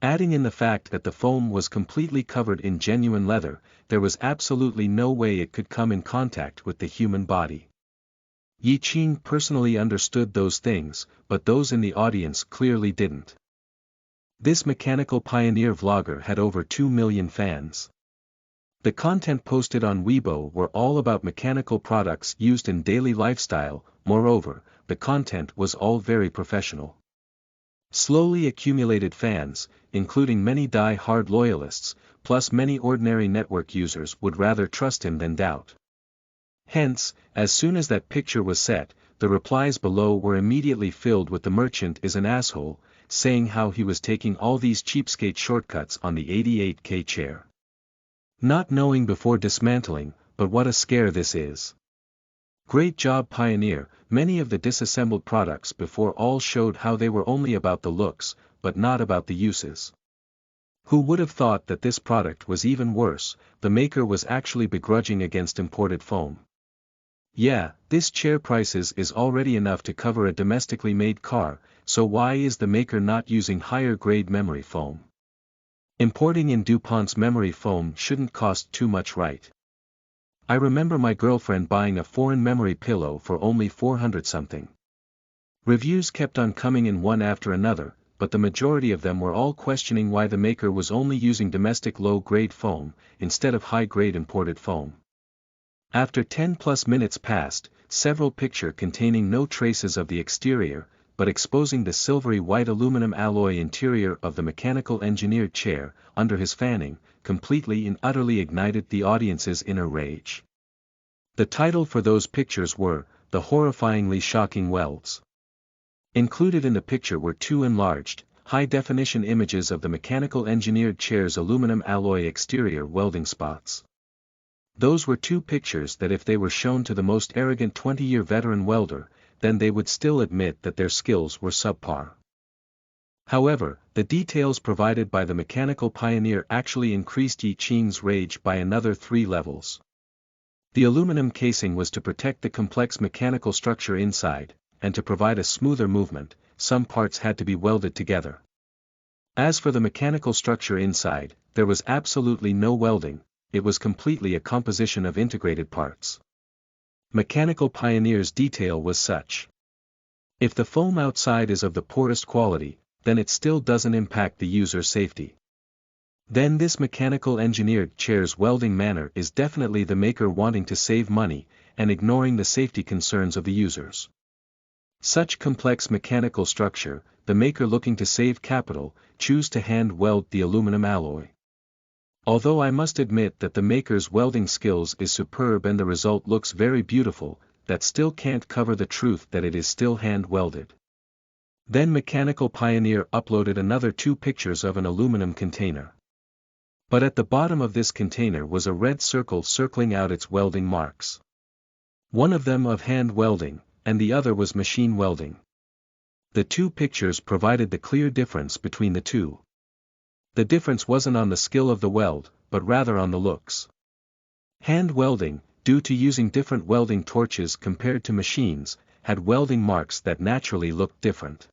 Adding in the fact that the foam was completely covered in genuine leather, there was absolutely no way it could come in contact with the human body. Yi Qing personally understood those things, but those in the audience clearly didn't. This mechanical pioneer vlogger had over 2 million fans. The content posted on Weibo were all about mechanical products used in daily lifestyle. Moreover, the content was all very professional. Slowly accumulated fans, including many die-hard loyalists, plus many ordinary network users would rather trust him than doubt. Hence, as soon as that picture was set, the replies below were immediately filled with "the merchant is an asshole," saying how he was taking all these cheapskate shortcuts on the 88K chair. Not knowing before dismantling, but what a scare this is. Great job, Pioneer. Many of the disassembled products before all showed how they were only about the looks, but not about the uses. Who would have thought that this product was even worse? The maker was actually begrudging against imported foam. Yeah, this chair prices is already enough to cover a domestically made car, so why is the maker not using higher grade memory foam? Importing in DuPont's memory foam shouldn't cost too much, right? I remember my girlfriend buying a foreign memory pillow for only 400 something. Reviews kept on coming in one after another, but the majority of them were all questioning why the maker was only using domestic low-grade foam, instead of high-grade imported foam. After 10+ minutes passed, several pictures containing no traces of the exterior, but exposing the silvery white aluminum alloy interior of the mechanical engineered chair, under his fanning, completely and utterly ignited the audience's inner rage. The title for those pictures were, "The Horrifyingly Shocking Welds." Included in the picture were 2 enlarged, high-definition images of the mechanical engineered chair's aluminum alloy exterior welding spots. Those were 2 pictures that if they were shown to the most arrogant 20-year veteran welder, then they would still admit that their skills were subpar. However, the details provided by the mechanical pioneer actually increased Yi Qing's rage by another 3 levels. The aluminum casing was to protect the complex mechanical structure inside, and to provide a smoother movement, some parts had to be welded together. As for the mechanical structure inside, there was absolutely no welding, it was completely a composition of integrated parts. Mechanical pioneer's detail was such. If the foam outside is of the poorest quality, then it still doesn't impact the user's safety. Then this mechanical engineered chair's welding manner is definitely the maker wanting to save money, and ignoring the safety concerns of the users. Such complex mechanical structure, the maker looking to save capital, choose to hand weld the aluminum alloy. Although I must admit that the maker's welding skills is superb and the result looks very beautiful, that still can't cover the truth that it is still hand welded. Then Mechanical Pioneer uploaded another 2 pictures of an aluminum container. But at the bottom of this container was a red circle circling out its welding marks. One of them of hand welding, and the other was machine welding. The 2 pictures provided the clear difference between the 2. The difference wasn't on the skill of the weld, but rather on the looks. Hand welding, due to using different welding torches compared to machines, had welding marks that naturally looked different.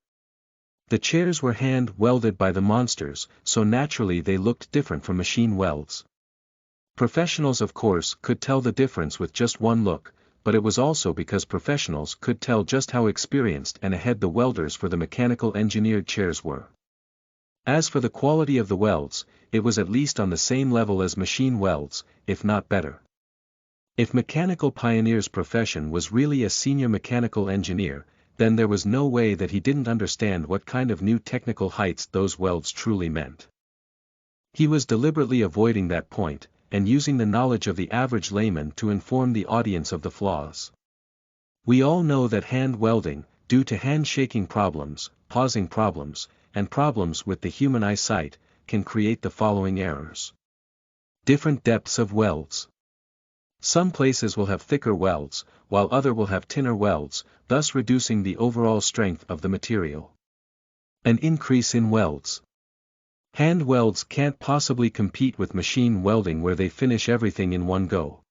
The chairs were hand welded by the monsters, so naturally they looked different from machine welds. Professionals of course could tell the difference with just one look, but it was also because professionals could tell just how experienced and ahead the welders for the mechanical engineered chairs were. As for the quality of the welds, it was at least on the same level as machine welds, if not better. If Mechanical Pioneer's profession was really a senior mechanical engineer, then there was no way that he didn't understand what kind of new technical heights those welds truly meant. He was deliberately avoiding that point, and using the knowledge of the average layman to inform the audience of the flaws. We all know that hand welding, due to hand-shaking problems, pausing problems, and problems with the human eyesight, can create the following errors. Different depths of welds. Some places will have thicker welds, while other will have thinner welds, thus reducing the overall strength of the material. An increase in welds. Hand welds can't possibly compete with machine welding where they finish everything in one go.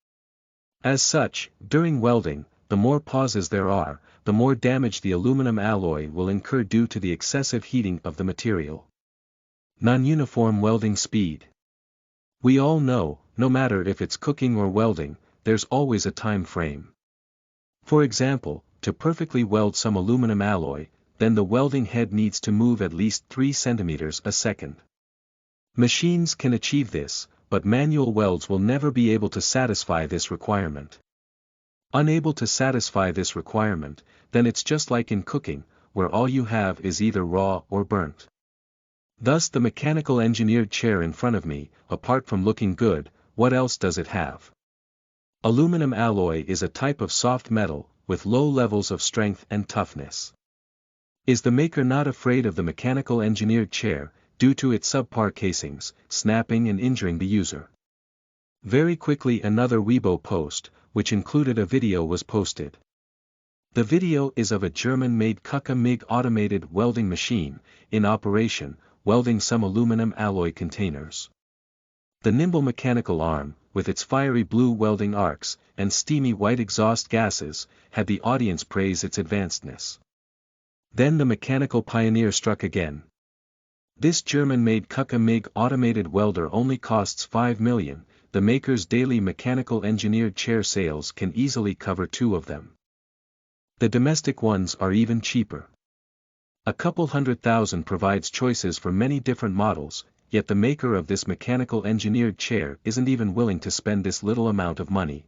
As such, during welding, the more pauses there are, the more damage the aluminum alloy will incur due to the excessive heating of the material. Non-uniform welding speed. We all know, no matter if it's cooking or welding, there's always a time frame. For example, to perfectly weld some aluminum alloy, then the welding head needs to move at least 3 centimeters a second. Machines can achieve this, but manual welds will never be able to satisfy this requirement. Unable to satisfy this requirement, then it's just like in cooking, where all you have is either raw or burnt. Thus the mechanical engineered chair in front of me, apart from looking good, what else does it have? Aluminum alloy is a type of soft metal, with low levels of strength and toughness. Is the maker not afraid of the mechanical engineered chair, due to its subpar casings, snapping and injuring the user? Very quickly another Weibo post, which included a video, was posted. The video is of a German-made Kuka-MIG automated welding machine, in operation, welding some aluminum alloy containers. The nimble mechanical arm, with its fiery blue welding arcs, and steamy white exhaust gases, had the audience praise its advancedness. Then the mechanical pioneer struck again. This German-made Kuka-MIG automated welder only costs 5 million, the maker's daily mechanical engineered chair sales can easily cover 2 of them. The domestic ones are even cheaper. A couple $100,000 provides choices for many different models, yet the maker of this mechanical engineered chair isn't even willing to spend this little amount of money.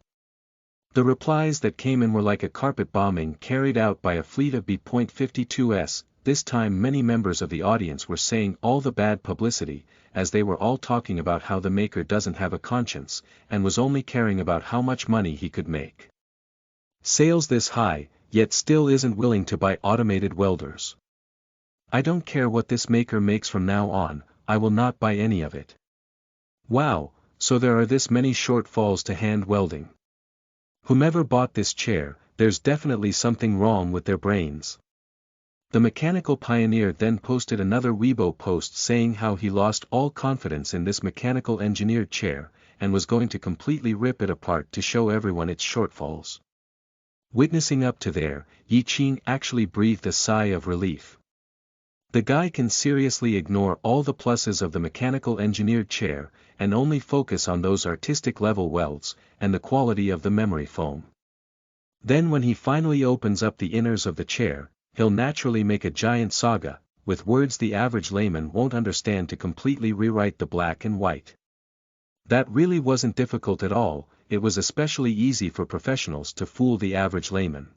The replies that came in were like a carpet bombing carried out by a fleet of B.52s. This time many members of the audience were saying all the bad publicity, as they were all talking about how the maker doesn't have a conscience, and was only caring about how much money he could make. Sales this high, yet still isn't willing to buy automated welders. I don't care what this maker makes from now on, I will not buy any of it. Wow, so there are this many shortfalls to hand welding. Whomever bought this chair, there's definitely something wrong with their brains. The mechanical pioneer then posted another Weibo post saying how he lost all confidence in this mechanical engineered chair, and was going to completely rip it apart to show everyone its shortfalls. Witnessing up to there, Yi Qing actually breathed a sigh of relief. The guy can seriously ignore all the pluses of the mechanical engineered chair, and only focus on those artistic level welds, and the quality of the memory foam. Then when he finally opens up the inners of the chair, he'll naturally make a giant saga, with words the average layman won't understand to completely rewrite the black and white. That really wasn't difficult at all, it was especially easy for professionals to fool the average layman.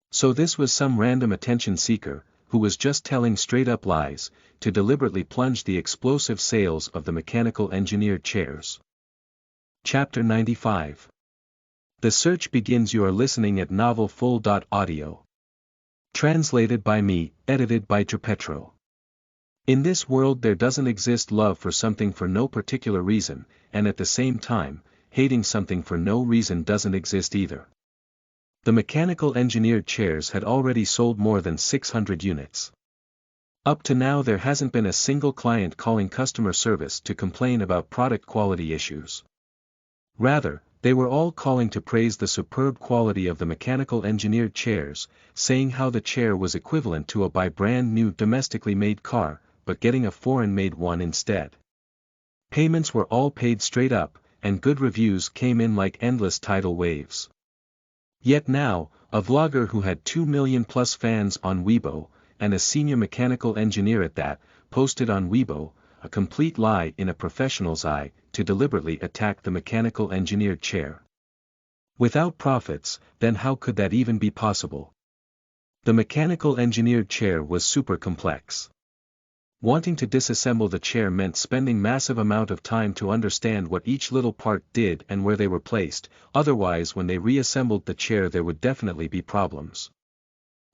So this was some random attention seeker, who was just telling straight-up lies, to deliberately plunge the explosive sales of the mechanical engineered chairs. Chapter 95. The search begins. You are listening at novelfull.audio. Translated by me, edited by Tripetro. In this world there doesn't exist love for something for no particular reason, and at the same time, hating something for no reason doesn't exist either. The mechanical engineered chairs had already sold more than 600 units. Up to now there hasn't been a single client calling customer service to complain about product quality issues. Rather, they were all calling to praise the superb quality of the mechanical engineered chairs, saying how the chair was equivalent to a brand new domestically made car, but getting a foreign-made one instead. Payments were all paid straight up, and good reviews came in like endless tidal waves. Yet now, a vlogger who had 2 million plus fans on Weibo, and a senior mechanical engineer at that, posted on Weibo, a complete lie in a professional's eye, to deliberately attack the mechanical engineered chair. Without profits, then how could that even be possible? The mechanical engineered chair was super complex. Wanting to disassemble the chair meant spending massive amount of time to understand what each little part did and where they were placed, otherwise when they reassembled the chair there would definitely be problems.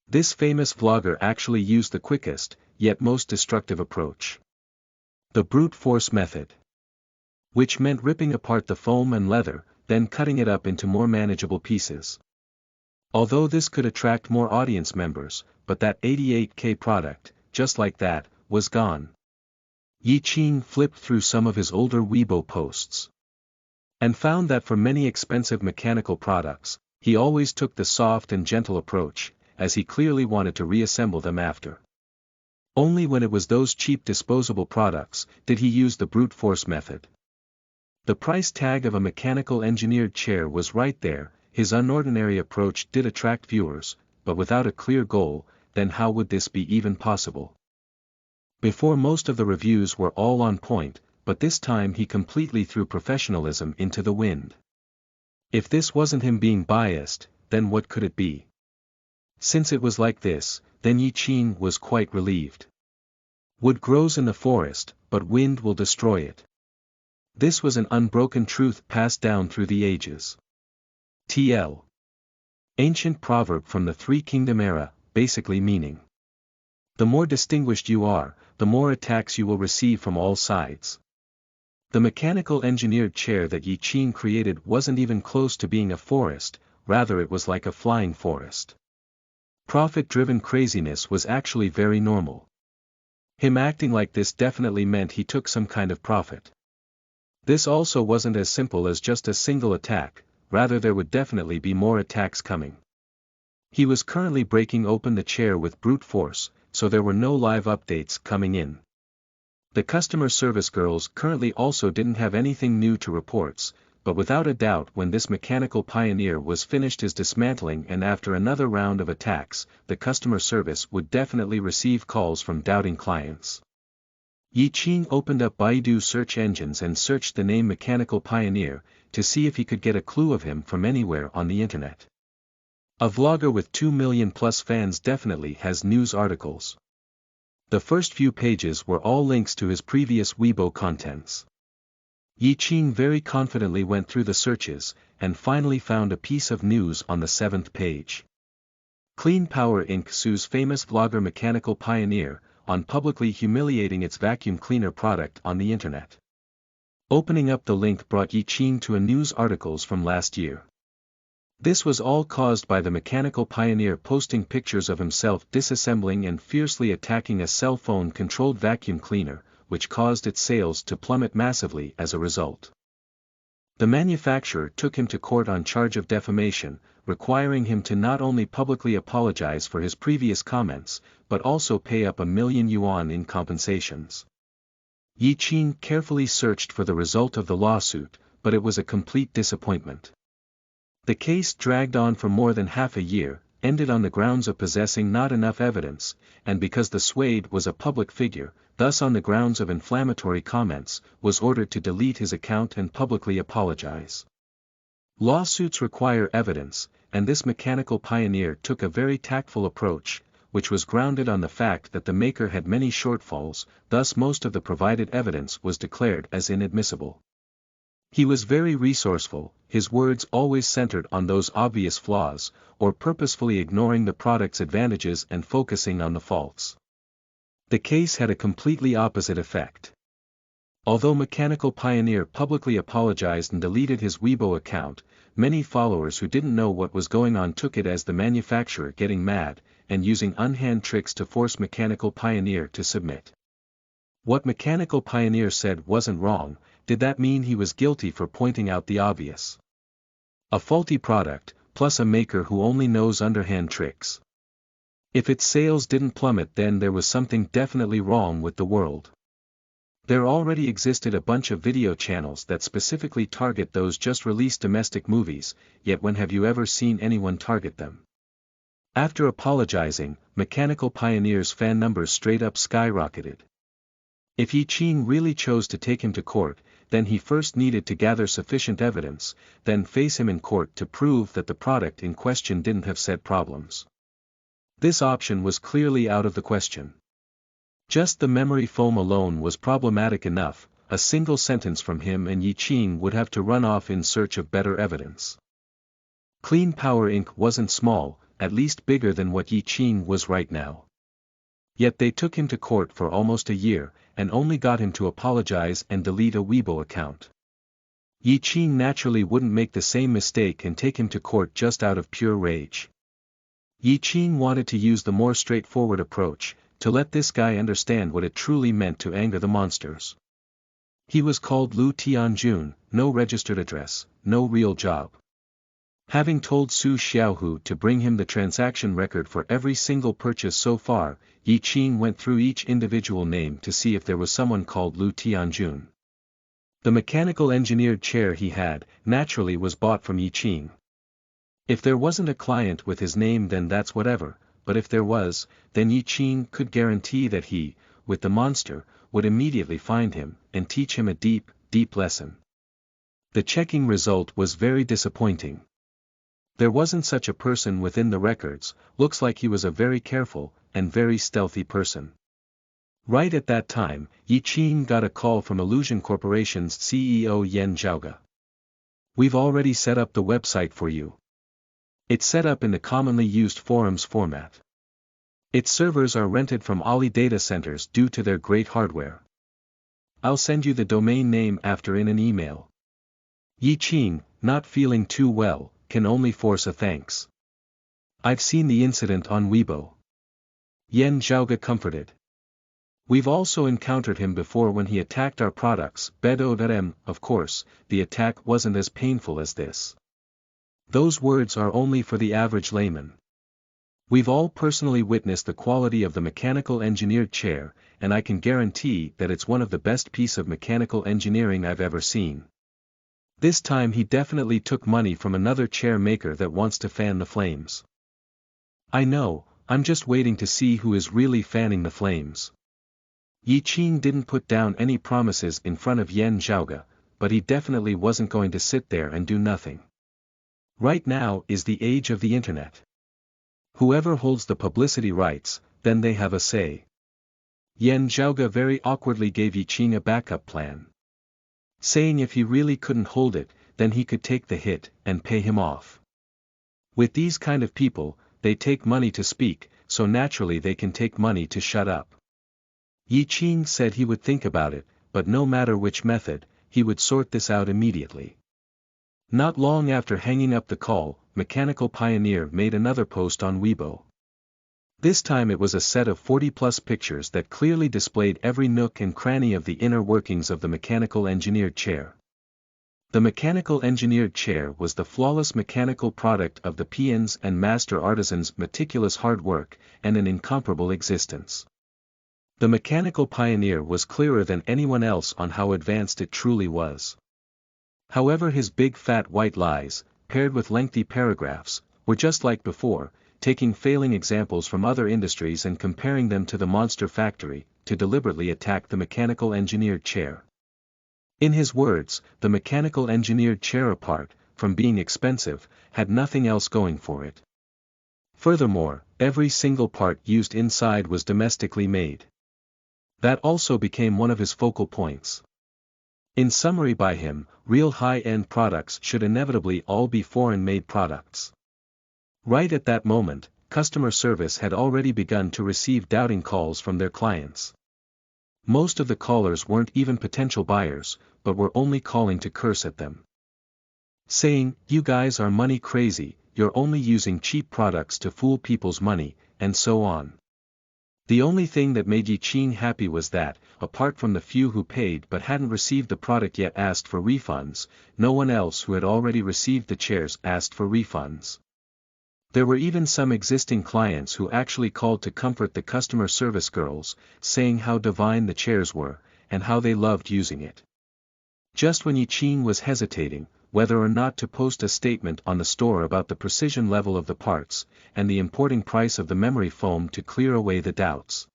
This famous vlogger actually used the quickest, yet most destructive approach. The brute force method. Which meant ripping apart the foam and leather, then cutting it up into more manageable pieces. Although this could attract more audience members, but that 88K product, just like that, was gone. Yi Qing flipped through some of his older Weibo posts. And found that for many expensive mechanical products, he always took the soft and gentle approach, as he clearly wanted to reassemble them after. Only when it was those cheap disposable products, did he use the brute force method. The price tag of a mechanical engineered chair was right there. His unordinary approach did attract viewers, but without a clear goal, then how would this be even possible? Before most of the reviews were all on point, but this time he completely threw professionalism into the wind. If this wasn't him being biased, then what could it be? Since it was like this, then Yi Qing was quite relieved. Wood grows in the forest, but wind will destroy it. This was an unbroken truth passed down through the ages. TL. Ancient proverb from the Three Kingdom era, basically meaning. The more distinguished you are, the more attacks you will receive from all sides. The mechanical engineered chair that Yi Qing created wasn't even close to being a forest, rather it was like a flying forest. Profit-driven craziness was actually very normal. Him acting like this definitely meant he took some kind of profit. This also wasn't as simple as just a single attack, rather there would definitely be more attacks coming. He was currently breaking open the chair with brute force, so there were no live updates coming in. The customer service girls currently also didn't have anything new to reports, but without a doubt when this mechanical pioneer was finished his dismantling and after another round of attacks, the customer service would definitely receive calls from doubting clients. Yi Qing opened up Baidu search engines and searched the name Mechanical Pioneer, to see if he could get a clue of him from anywhere on the internet. A vlogger with 2 million plus fans definitely has news articles. The first few pages were all links to his previous Weibo contents. Yi Qing very confidently went through the searches, and finally found a piece of news on the 7th page. Clean Power Inc. sues famous vlogger Mechanical Pioneer, on publicly humiliating its vacuum cleaner product on the internet. Opening up the link brought Yi Qing to a news articles from last year. This was all caused by the Mechanical Pioneer posting pictures of himself disassembling and fiercely attacking a cell phone-controlled vacuum cleaner, which caused its sales to plummet massively as a result. The manufacturer took him to court on charge of defamation, requiring him to not only publicly apologize for his previous comments, but also pay up 1 million yuan in compensations. Yi Qing carefully searched for the result of the lawsuit, but it was a complete disappointment. The case dragged on for more than half a year, ended on the grounds of possessing not enough evidence, and because the Swede was a public figure, thus on the grounds of inflammatory comments, was ordered to delete his account and publicly apologize. Lawsuits require evidence, and this Mechanical Pioneer took a very tactful approach, which was grounded on the fact that the maker had many shortfalls, thus most of the provided evidence was declared as inadmissible. He was very resourceful, his words always centered on those obvious flaws, or purposefully ignoring the product's advantages and focusing on the faults. The case had a completely opposite effect. Although Mechanical Pioneer publicly apologized and deleted his Weibo account, many followers who didn't know what was going on took it as the manufacturer getting mad, and using unhand tricks to force Mechanical Pioneer to submit. What Mechanical Pioneer said wasn't wrong. Did that mean he was guilty for pointing out the obvious? A faulty product, plus a maker who only knows underhand tricks. If its sales didn't plummet, then there was something definitely wrong with the world. There already existed a bunch of video channels that specifically target those just released domestic movies, yet when have you ever seen anyone target them? After apologizing, Mechanical Pioneer's fan numbers straight up skyrocketed. If Yi Qing really chose to take him to court, then he first needed to gather sufficient evidence, then face him in court to prove that the product in question didn't have said problems. This option was clearly out of the question. Just the memory foam alone was problematic enough. A single sentence from him and Yi Qing would have to run off in search of better evidence. Clean Power Inc. wasn't small, at least bigger than what Yi Qing was right now. Yet they took him to court for almost a year, and only got him to apologize and delete a Weibo account. Yi Qing naturally wouldn't make the same mistake and take him to court just out of pure rage. Yi Qing wanted to use the more straightforward approach, to let this guy understand what it truly meant to anger the monsters. He was called Lu Tianjun, no registered address, no real job. Having told Su Xiaohu to bring him the transaction record for every single purchase so far, Yi Qing went through each individual name to see if there was someone called Lu Tianjun. The mechanical engineered chair he had, naturally was bought from Yi Qing. If there wasn't a client with his name then that's whatever, but if there was, then Yi Qing could guarantee that he, with the monster, would immediately find him, and teach him a deep, deep lesson. The checking result was very disappointing. There wasn't such a person within the records. Looks like he was a very careful, and very stealthy person. Right at that time, Yi Qing got a call from Illusion Corporation's CEO Yan Zhaoge. "We've already set up the website for you. It's set up in the commonly used forums format. Its servers are rented from Ali data centers due to their great hardware. I'll send you the domain name after in an email." Yi Qing, not feeling too well, can only force a thanks. "I've seen the incident on Weibo." Yan Zhaoge comforted. "We've also encountered him before when he attacked our products, Bedo.m. Of course, the attack wasn't as painful as this. Those words are only for the average layman. We've all personally witnessed the quality of the mechanical engineered chair, and I can guarantee that it's one of the best piece of mechanical engineering I've ever seen. This time he definitely took money from another chair maker that wants to fan the flames. I know, I'm just waiting to see who is really fanning the flames." Yi Qing didn't put down any promises in front of Yan Zhaoge, but he definitely wasn't going to sit there and do nothing. Right now is the age of the internet. Whoever holds the publicity rights, then they have a say. Yan Zhaoge very awkwardly gave Yi Qing a backup plan, saying if he really couldn't hold it, then he could take the hit and pay him off. With these kind of people, they take money to speak, so naturally they can take money to shut up. Yi Qing said he would think about it, but no matter which method, he would sort this out immediately. Not long after hanging up the call, Mechanical Pioneer made another post on Weibo. This time it was a set of 40+ pictures that clearly displayed every nook and cranny of the inner workings of the mechanical engineered chair. The mechanical engineered chair was the flawless mechanical product of the peons and master artisans' meticulous hard work, and an incomparable existence. The Mechanical Pioneer was clearer than anyone else on how advanced it truly was. However, his big fat white lies, paired with lengthy paragraphs, were just like before, taking failing examples from other industries and comparing them to the monster factory, to deliberately attack the mechanical engineered chair. In his words, the mechanical engineered chair, apart from being expensive, had nothing else going for it. Furthermore, every single part used inside was domestically made. That also became one of his focal points. In summary by him, real high-end products should inevitably all be foreign-made products. Right at that moment, customer service had already begun to receive doubting calls from their clients. Most of the callers weren't even potential buyers, but were only calling to curse at them, saying, "You guys are money crazy, you're only using cheap products to fool people's money," and so on. The only thing that made Yi Qing happy was that, apart from the few who paid but hadn't received the product yet asked for refunds, no one else who had already received the chairs asked for refunds. There were even some existing clients who actually called to comfort the customer service girls, saying how divine the chairs were, and how they loved using it. Just when Yi Qing was hesitating, whether or not to post a statement on the store about the precision level of the parts, and the importing price of the memory foam to clear away the doubts,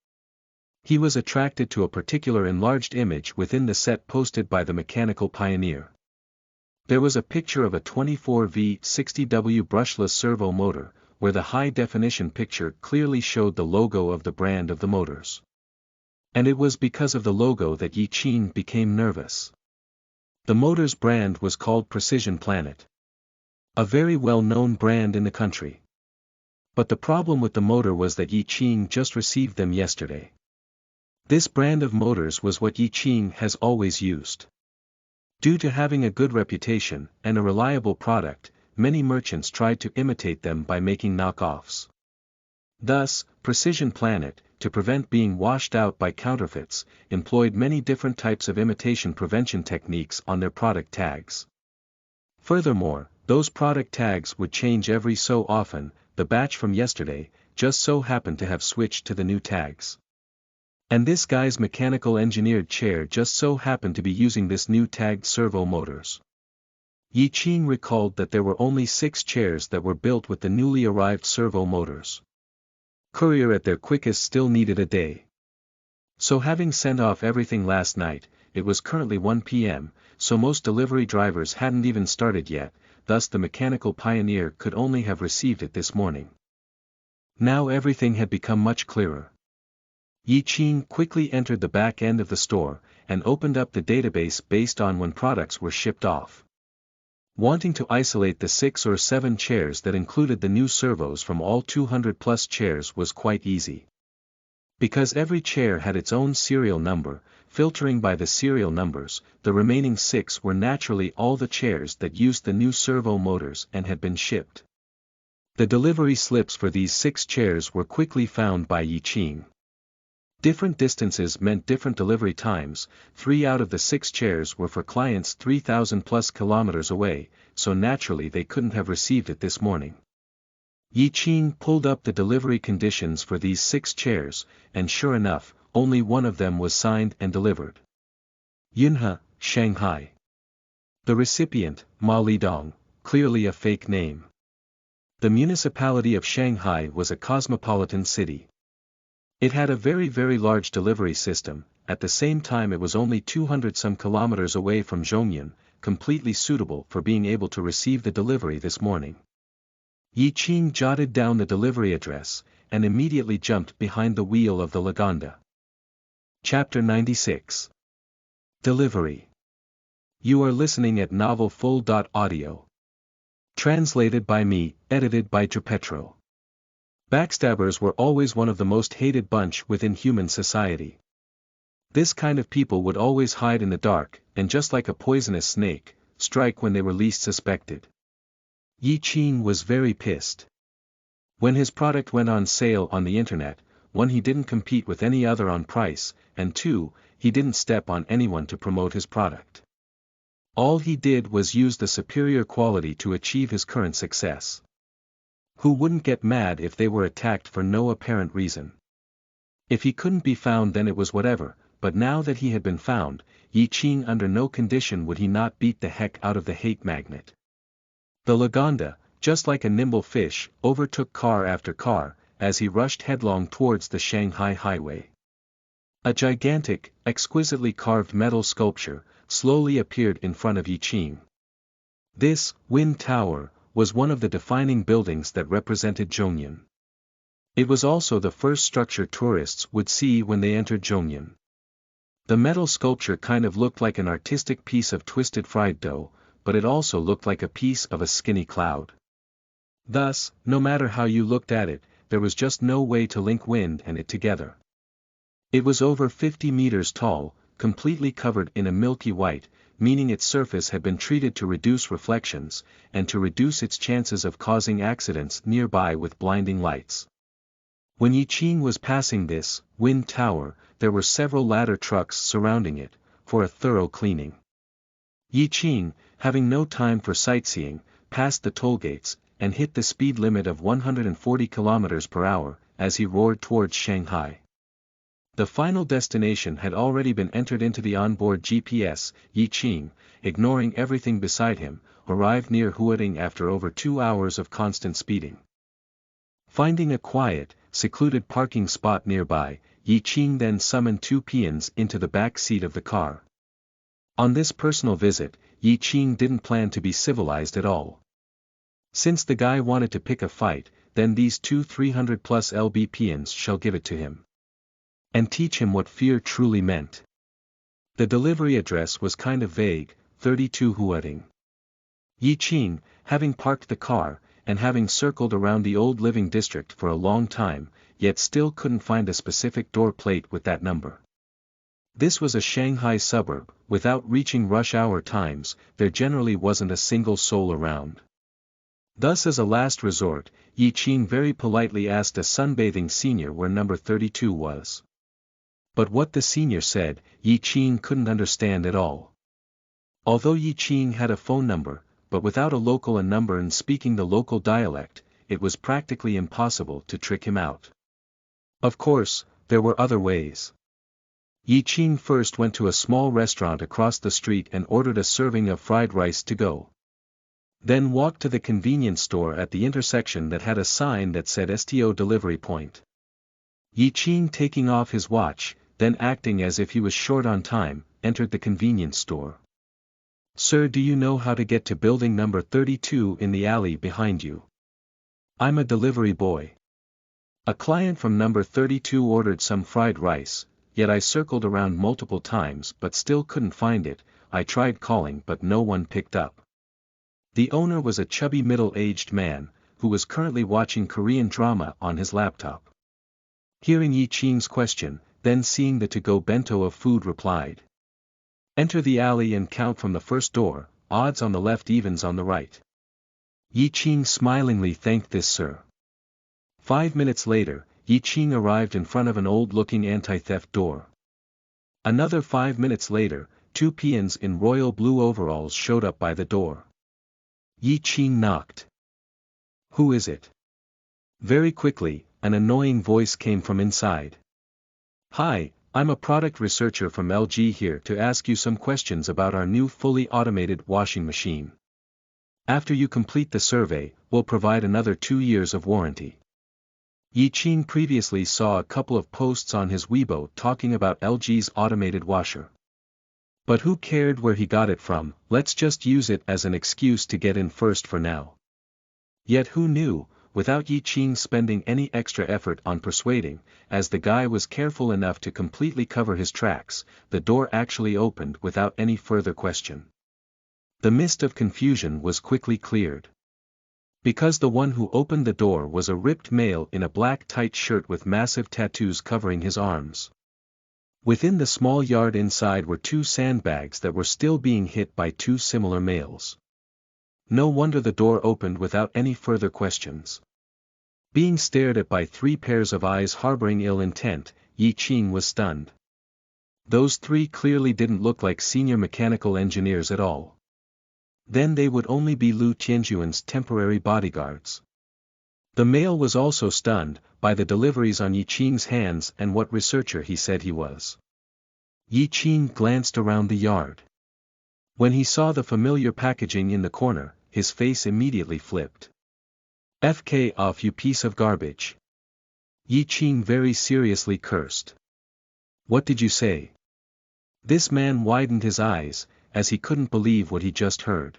He was attracted to a particular enlarged image within the set posted by the mechanical pioneer. There was a picture of a 24V60W brushless servo motor, where the high-definition picture clearly showed the logo of the brand of the motors. And it was because of the logo that Yi Qing became nervous. The motor's brand was called Precision Planet. A very well-known brand in the country. But the problem with the motor was that Yi Qing just received them yesterday. This brand of motors was what Yi Qing has always used. Due to having a good reputation and a reliable product, many merchants tried to imitate them by making knockoffs. Thus, Precision Planet, to prevent being washed out by counterfeits, employed many different types of imitation prevention techniques on their product tags. Furthermore, those product tags would change every so often. The batch from yesterday just so happened to have switched to the new tags. And this guy's mechanical engineered chair just so happened to be using this new tagged servo motors. Yi Qing recalled that there were only 6 chairs that were built with the newly arrived servo motors. Courier at their quickest still needed a day. So having sent off everything last night, it was currently 1 p.m., so most delivery drivers hadn't even started yet, thus the mechanical pioneer could only have received it this morning. Now everything had become much clearer. Yi Qing quickly entered the back end of the store, and opened up the database based on when products were shipped off. Wanting to isolate the 6 or 7 chairs that included the new servos from all 200+ chairs was quite easy. Because every chair had its own serial number, filtering by the serial numbers, the remaining 6 were naturally all the chairs that used the new servo motors and had been shipped. The delivery slips for these 6 chairs were quickly found by Yi Qing. Different distances meant different delivery times. 3 out of the 6 chairs were for clients 3,000+ kilometers away, so naturally they couldn't have received it this morning. Yi Qing pulled up the delivery conditions for these 6 chairs, and sure enough, only one of them was signed and delivered. Yunhe, Shanghai. The recipient, Ma Lidong, clearly a fake name. The municipality of Shanghai was a cosmopolitan city. It had a very large delivery system. At the same time it was only 200-some kilometers away from Zhongyun, completely suitable for being able to receive the delivery this morning. Yi Qing jotted down the delivery address, and immediately jumped behind the wheel of the Lagonda. Chapter 96. Delivery. You are listening at novelfull.audio. Translated by me, edited by Tripetro. Backstabbers were always one of the most hated bunch within human society. This kind of people would always hide in the dark, and just like a poisonous snake, strike when they were least suspected. Yi Qing was very pissed. When his product went on sale on the internet, 1. He didn't compete with any other on price, and 2. He didn't step on anyone to promote his product. All he did was use the superior quality to achieve his current success. Who wouldn't get mad if they were attacked for no apparent reason? If he couldn't be found then it was whatever, but now that he had been found, Yi Qing under no condition would he not beat the heck out of the hate magnet. The Lagonda, just like a nimble fish, overtook car after car, as he rushed headlong towards the Shanghai highway. A gigantic, exquisitely carved metal sculpture, slowly appeared in front of Yi Qing. This, Wind Tower, was one of the defining buildings that represented Zhongyun. It was also the first structure tourists would see when they entered Zhongyun. The metal sculpture kind of looked like an artistic piece of twisted fried dough, but it also looked like a piece of a skinny cloud. Thus, no matter how you looked at it, there was just no way to link wind and it together. It was over 50 meters tall, completely covered in a milky white, meaning its surface had been treated to reduce reflections, and to reduce its chances of causing accidents nearby with blinding lights. When Yi Qing was passing this Wind Tower, there were several ladder trucks surrounding it, for a thorough cleaning. Yi Qing, having no time for sightseeing, passed the toll gates, and hit the speed limit of 140 kilometers per hour, as he roared towards Shanghai. The final destination had already been entered into the onboard GPS. Yi Qing, ignoring everything beside him, arrived near Huading after over 2 hours of constant speeding. Finding a quiet, secluded parking spot nearby, Yi Qing then summoned two peons into the back seat of the car. On this personal visit, Yi Qing didn't plan to be civilized at all. Since the guy wanted to pick a fight, then these two 300+ lb peons shall give it to him. And teach him what fear truly meant. The delivery address was kind of vague, 32 Huading. Yi Qing, having parked the car, and having circled around the old living district for a long time, yet still couldn't find a specific door plate with that number. This was a Shanghai suburb. Without reaching rush hour times, there generally wasn't a single soul around. Thus as a last resort, Yi Qing very politely asked a sunbathing senior where number 32 was. But what the senior said, Yi Qing couldn't understand at all. Although Yi Qing had a phone number, but without a local number and speaking the local dialect, it was practically impossible to trick him out. Of course, there were other ways. Yi Qing first went to a small restaurant across the street and ordered a serving of fried rice to go. Then walked to the convenience store at the intersection that had a sign that said STO delivery point. Yi Qing, taking off his watch, then acting as if he was short on time, entered the convenience store. "Sir, do you know how to get to building number 32 in the alley behind you? I'm a delivery boy. A client from number 32 ordered some fried rice, yet I circled around multiple times but still couldn't find it. I tried calling but no one picked up." The owner was a chubby middle-aged man, who was currently watching Korean drama on his laptop. Hearing Yi Qing's question, then seeing the to-go bento of food, replied, "Enter the alley and count from the first door, odds on the left, evens on the right." Yi Qing smilingly thanked this sir. 5 minutes later, Yi Qing arrived in front of an old-looking anti-theft door. Another 5 minutes later, two peons in royal blue overalls showed up by the door. Yi Qing knocked. "Who is it?" Very quickly, an annoying voice came from inside. "Hi, I'm a product researcher from LG here to ask you some questions about our new fully automated washing machine. After you complete the survey, we'll provide another 2 years of warranty." Yi Qing previously saw a couple of posts on his Weibo talking about LG's automated washer. But who cared where he got it from? Let's just use it as an excuse to get in first for now. Yet who knew, without Yi Qing spending any extra effort on persuading, as the guy was careful enough to completely cover his tracks, the door actually opened without any further question. The mist of confusion was quickly cleared. Because the one who opened the door was a ripped male in a black tight shirt with massive tattoos covering his arms. Within the small yard inside were two sandbags that were still being hit by two similar males. No wonder the door opened without any further questions. Being stared at by three pairs of eyes harboring ill intent, Yi Qing was stunned. Those three clearly didn't look like senior mechanical engineers at all. Then they would only be Lu Tianjuan's temporary bodyguards. The male was also stunned by the deliveries on Yi Qing's hands and what researcher he said he was. Yi Qing glanced around the yard. When he saw the familiar packaging in the corner, his face immediately flipped. "FK off, you piece of garbage." Yi Qing very seriously cursed. "What did you say?" This man widened his eyes, as he couldn't believe what he just heard.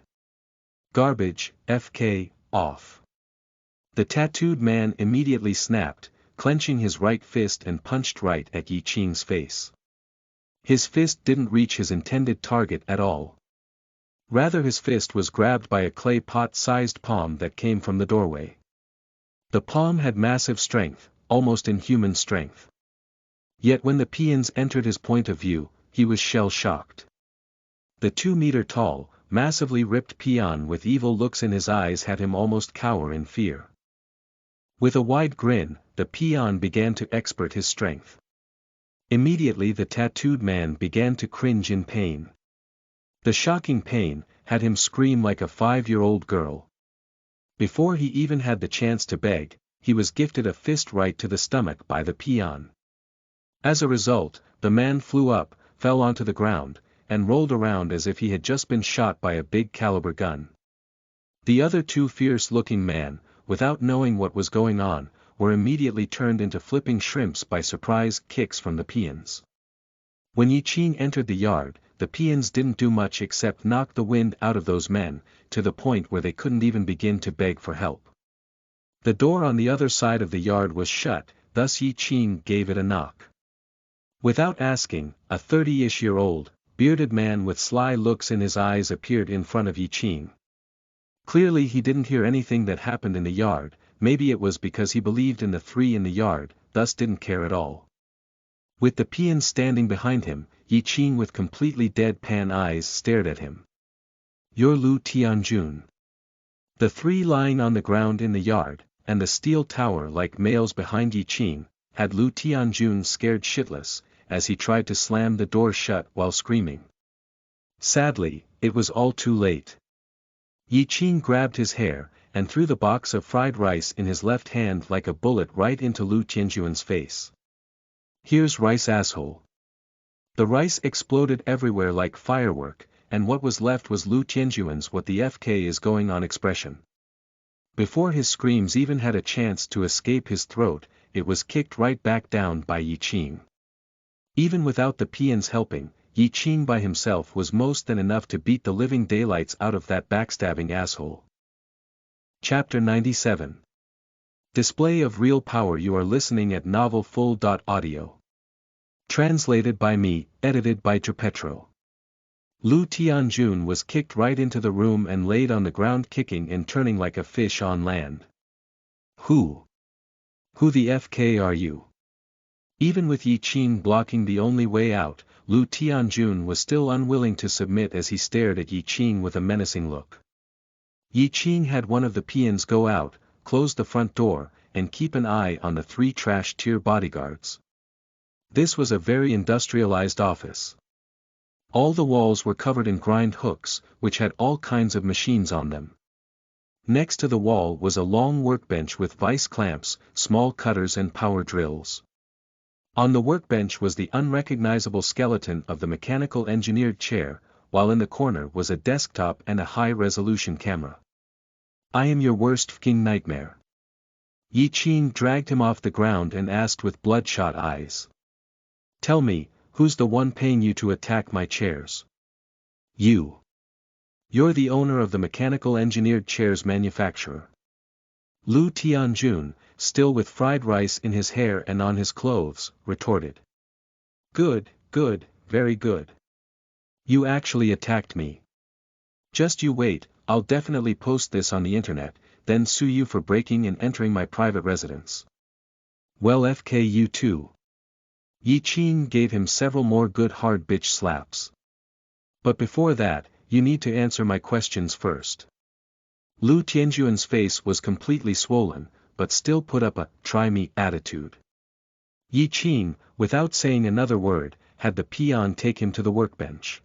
"Garbage, FK, off." The tattooed man immediately snapped, clenching his right fist and punched right at Yi Qing's face. His fist didn't reach his intended target at all. Rather, his fist was grabbed by a clay pot-sized palm that came from the doorway. The palm had massive strength, almost inhuman strength. Yet when the peons entered his point of view, he was shell-shocked. The 2-meter-tall, massively ripped peon with evil looks in his eyes had him almost cower in fear. With a wide grin, the peon began to expert his strength. Immediately the tattooed man began to cringe in pain. The shocking pain had him scream like a 5-year-old girl. Before he even had the chance to beg, he was gifted a fist right to the stomach by the peon. As a result, the man flew up, fell onto the ground, and rolled around as if he had just been shot by a big caliber gun. The other two fierce-looking men, without knowing what was going on, were immediately turned into flipping shrimps by surprise kicks from the peons. When Yi Qing entered the yard, the peons didn't do much except knock the wind out of those men, to the point where they couldn't even begin to beg for help. The door on the other side of the yard was shut, thus Yi Qing gave it a knock. Without asking, a 30-ish-year-old, bearded man with sly looks in his eyes appeared in front of Yi Qing. Clearly he didn't hear anything that happened in the yard, maybe it was because he believed in the three in the yard, thus didn't care at all. With the peons standing behind him, Yi Qing with completely deadpan eyes stared at him. "You're Lu Tianjun." The three lying on the ground in the yard, and the steel tower like males behind Yi Qing, had Lu Tianjun scared shitless, as he tried to slam the door shut while screaming. Sadly, it was all too late. Yi Qing grabbed his hair, and threw the box of fried rice in his left hand like a bullet right into Lu Tianjun's face. "Here's rice, asshole." The rice exploded everywhere like firework, and what was left was Lu Tianjun's "what the FK is going on" expression. Before his screams even had a chance to escape his throat, it was kicked right back down by Yi Qing. Even without the peons helping, Yi Qing by himself was most than enough to beat the living daylights out of that backstabbing asshole. Chapter 97. Display of Real Power. You are listening at novelfull.audio. Translated by me, edited by Tripetro. Lu Tianjun was kicked right into the room and laid on the ground kicking and turning like a fish on land. Who the FK are you?" Even with Yi Qing blocking the only way out, Lu Tianjun was still unwilling to submit as he stared at Yi Qing with a menacing look. Yi Qing had one of the peons go out, close the front door, and keep an eye on the three trash-tier bodyguards. This was a very industrialized office. All the walls were covered in grind hooks, which had all kinds of machines on them. Next to the wall was a long workbench with vice clamps, small cutters and power drills. On the workbench was the unrecognizable skeleton of the mechanical engineered chair, while in the corner was a desktop and a high-resolution camera. "I am your worst f***ing nightmare." Yi Qing dragged him off the ground and asked with bloodshot eyes. "Tell me, who's the one paying you to attack my chairs?" "You. You're the owner of the mechanical engineered chairs manufacturer." Lu Tianjun, still with fried rice in his hair and on his clothes, retorted. Good, very good. You actually attacked me. Just you wait, I'll definitely post this on the internet, then sue you for breaking and entering my private residence." "Well, FK you too." Yi Qing gave him several more good hard bitch slaps. "But before that, you need to answer my questions first." Lu Tianjun's face was completely swollen, but still put up a "try me" attitude. Yi Qing, without saying another word, had the peon take him to the workbench.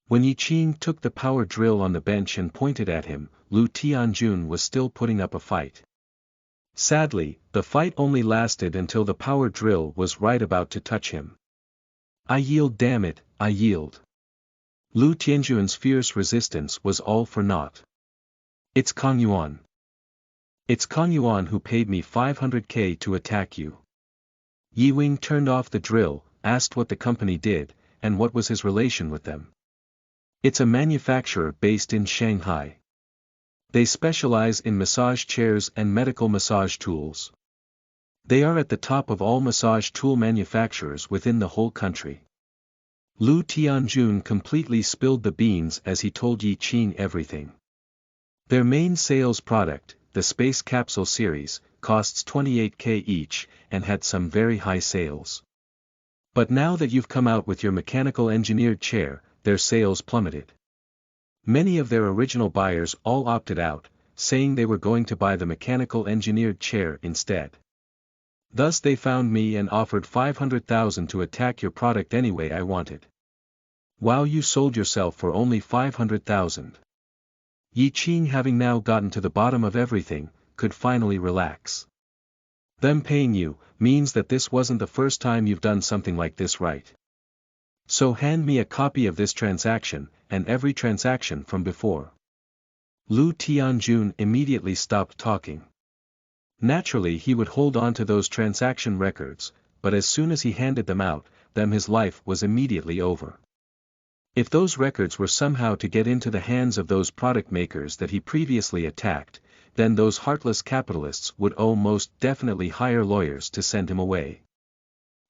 When Yi Qing took the power drill on the bench and pointed at him, Lu Tianjun was still putting up a fight. Sadly, the fight only lasted until the power drill was right about to touch him. "I yield, damn it, I yield." Lu Tianjun's fierce resistance was all for naught. "It's Kong Yuan. It's Kong Yuan who paid me 500k to attack you." Yi Wing turned off the drill, asked what the company did, and what was his relation with them. "It's a manufacturer based in Shanghai. They specialize in massage chairs and medical massage tools. They are at the top of all massage tool manufacturers within the whole country." Lu Tianjun completely spilled the beans as he told Yi Qing everything. Their main sales product, the Space Capsule series, costs 28k each, and had some very high sales. But now that you've come out with your mechanical engineered chair, their sales plummeted. Many of their original buyers all opted out, saying they were going to buy the mechanical engineered chair instead. Thus they found me and offered 500,000 to attack your product any way I wanted. Wow, you sold yourself for only 500,000. Yi Qing, having now gotten to the bottom of everything, could finally relax. Them paying you, means that this wasn't the first time you've done something like this, right? So hand me a copy of this transaction, and every transaction from before. Lu Tianjun immediately stopped talking. Naturally he would hold on to those transaction records, but as soon as he handed them out, then his life was immediately over. If those records were somehow to get into the hands of those product makers that he previously attacked, then those heartless capitalists would owe most definitely hire lawyers to send him away.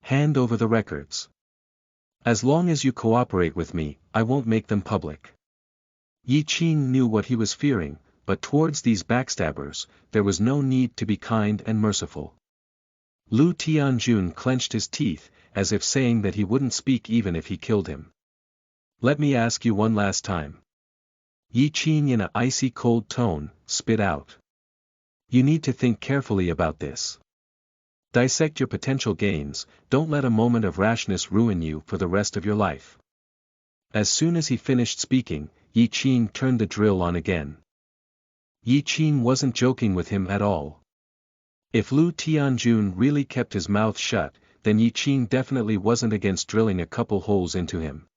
Hand over the records. As long as you cooperate with me, I won't make them public. Yi Qing knew what he was fearing, but towards these backstabbers, there was no need to be kind and merciful. Lu Tianjun clenched his teeth, as if saying that he wouldn't speak even if he killed him. Let me ask you one last time. Yi Qing in an icy cold tone, spit out. You need to think carefully about this. Dissect your potential gains, don't let a moment of rashness ruin you for the rest of your life. As soon as he finished speaking, Yi Qing turned the drill on again. Yi Qing wasn't joking with him at all. If Lu Tianjun really kept his mouth shut, then Yi Qing definitely wasn't against drilling a couple holes into him.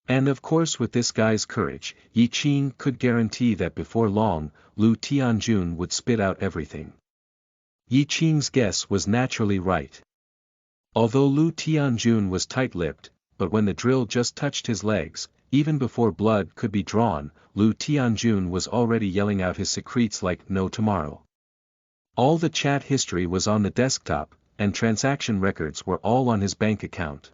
And of course with this guy's courage, Yi Qing could guarantee that before long, Lu Tianjun would spit out everything. Yi Qing's guess was naturally right. Although Lu Tianjun was tight-lipped, but when the drill just touched his legs, even before blood could be drawn, Lu Tianjun was already yelling out his secrets like no tomorrow. All the chat history was on the desktop, and transaction records were all on his bank account.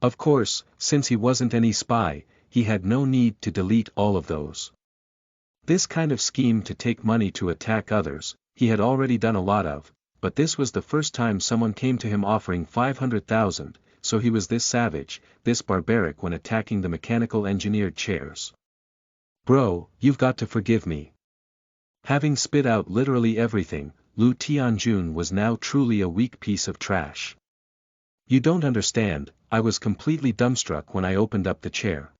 Of course, since he wasn't any spy, he had no need to delete all of those. This kind of scheme to take money to attack others, he had already done a lot of, but this was the first time someone came to him offering 500,000, so he was this savage, this barbaric when attacking the mechanical engineered chairs. Bro, you've got to forgive me. Having spit out literally everything, Lu Tianjun was now truly a weak piece of trash. You don't understand, I was completely dumbstruck when I opened up the chair.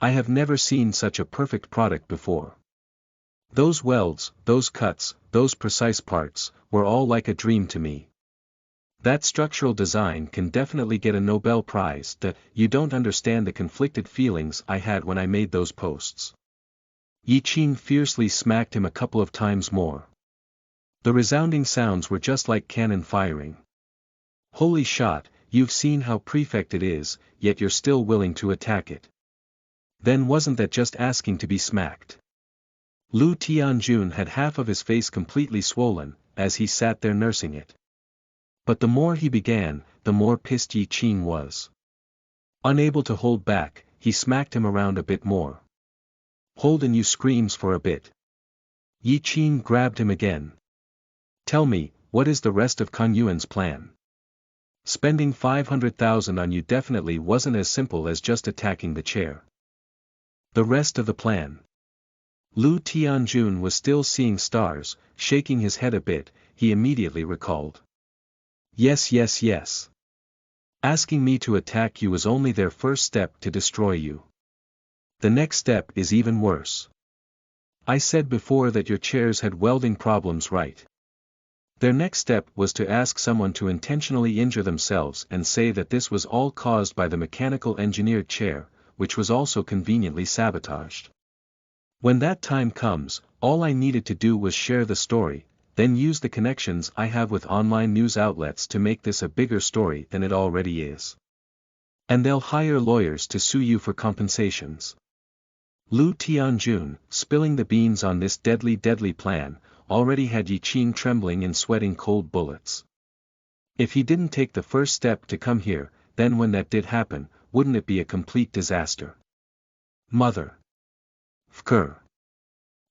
I have never seen such a perfect product before. Those welds, those cuts, those precise parts, were all like a dream to me. That structural design can definitely get a Nobel Prize. You don't understand the conflicted feelings I had when I made those posts. Yi Qing fiercely smacked him a couple of times more. The resounding sounds were just like cannon firing. Holy shot, you've seen how perfect it is, yet you're still willing to attack it. Then wasn't that just asking to be smacked? Lu Tianjun had half of his face completely swollen, as he sat there nursing it. But the more he began, the more pissed Yi Qing was. Unable to hold back, he smacked him around a bit more. Hold and you screams for a bit. Yi Qing grabbed him again. Tell me, what is the rest of Kang Yuan's plan? Spending 500,000 on you definitely wasn't as simple as just attacking the chair. The rest of the plan. Lu Tianjun was still seeing stars, shaking his head a bit, he immediately recalled. Yes. Asking me to attack you was only their first step to destroy you. The next step is even worse. I said before that your chairs had welding problems, right? Their next step was to ask someone to intentionally injure themselves and say that this was all caused by the mechanical engineered chair, which was also conveniently sabotaged. When that time comes, all I needed to do was share the story, then use the connections I have with online news outlets to make this a bigger story than it already is. And they'll hire lawyers to sue you for compensations. Lu Tianjun, spilling the beans on this deadly plan, already had Yi Qing trembling and sweating cold bullets. If he didn't take the first step to come here, then when that did happen, wouldn't it be a complete disaster? Mother. Fker.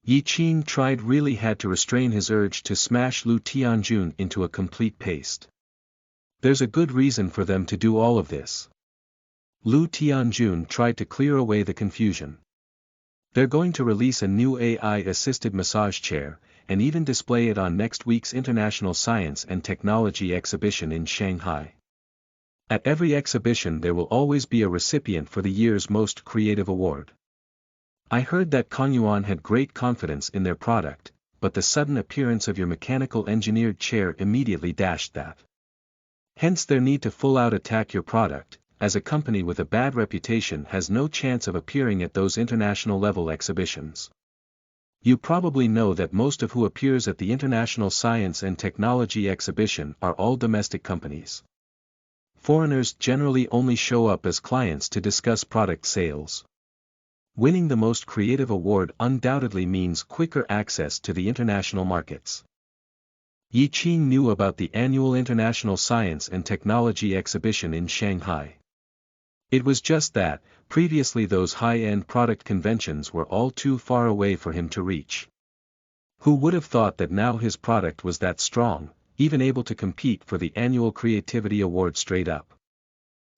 Yi Qing really had to restrain his urge to smash Lu Tianjun into a complete paste. There's a good reason for them to do all of this. Lu Tianjun tried to clear away the confusion. They're going to release a new AI-assisted massage chair, and even display it on next week's International Science and Technology Exhibition in Shanghai. At every exhibition there will always be a recipient for the year's Most Creative Award. I heard that Kang Yuan had great confidence in their product, but the sudden appearance of your mechanical engineered chair immediately dashed that. Hence their need to full-out attack your product, as a company with a bad reputation has no chance of appearing at those international level exhibitions. You probably know that most of who appears at the International Science and Technology Exhibition are all domestic companies. Foreigners generally only show up as clients to discuss product sales. Winning the most creative award undoubtedly means quicker access to the international markets. Yi Qing knew about the annual International Science and Technology Exhibition in Shanghai. It was just that, previously those high-end product conventions were all too far away for him to reach. Who would have thought that now his product was that strong, even able to compete for the annual Creativity Award straight up?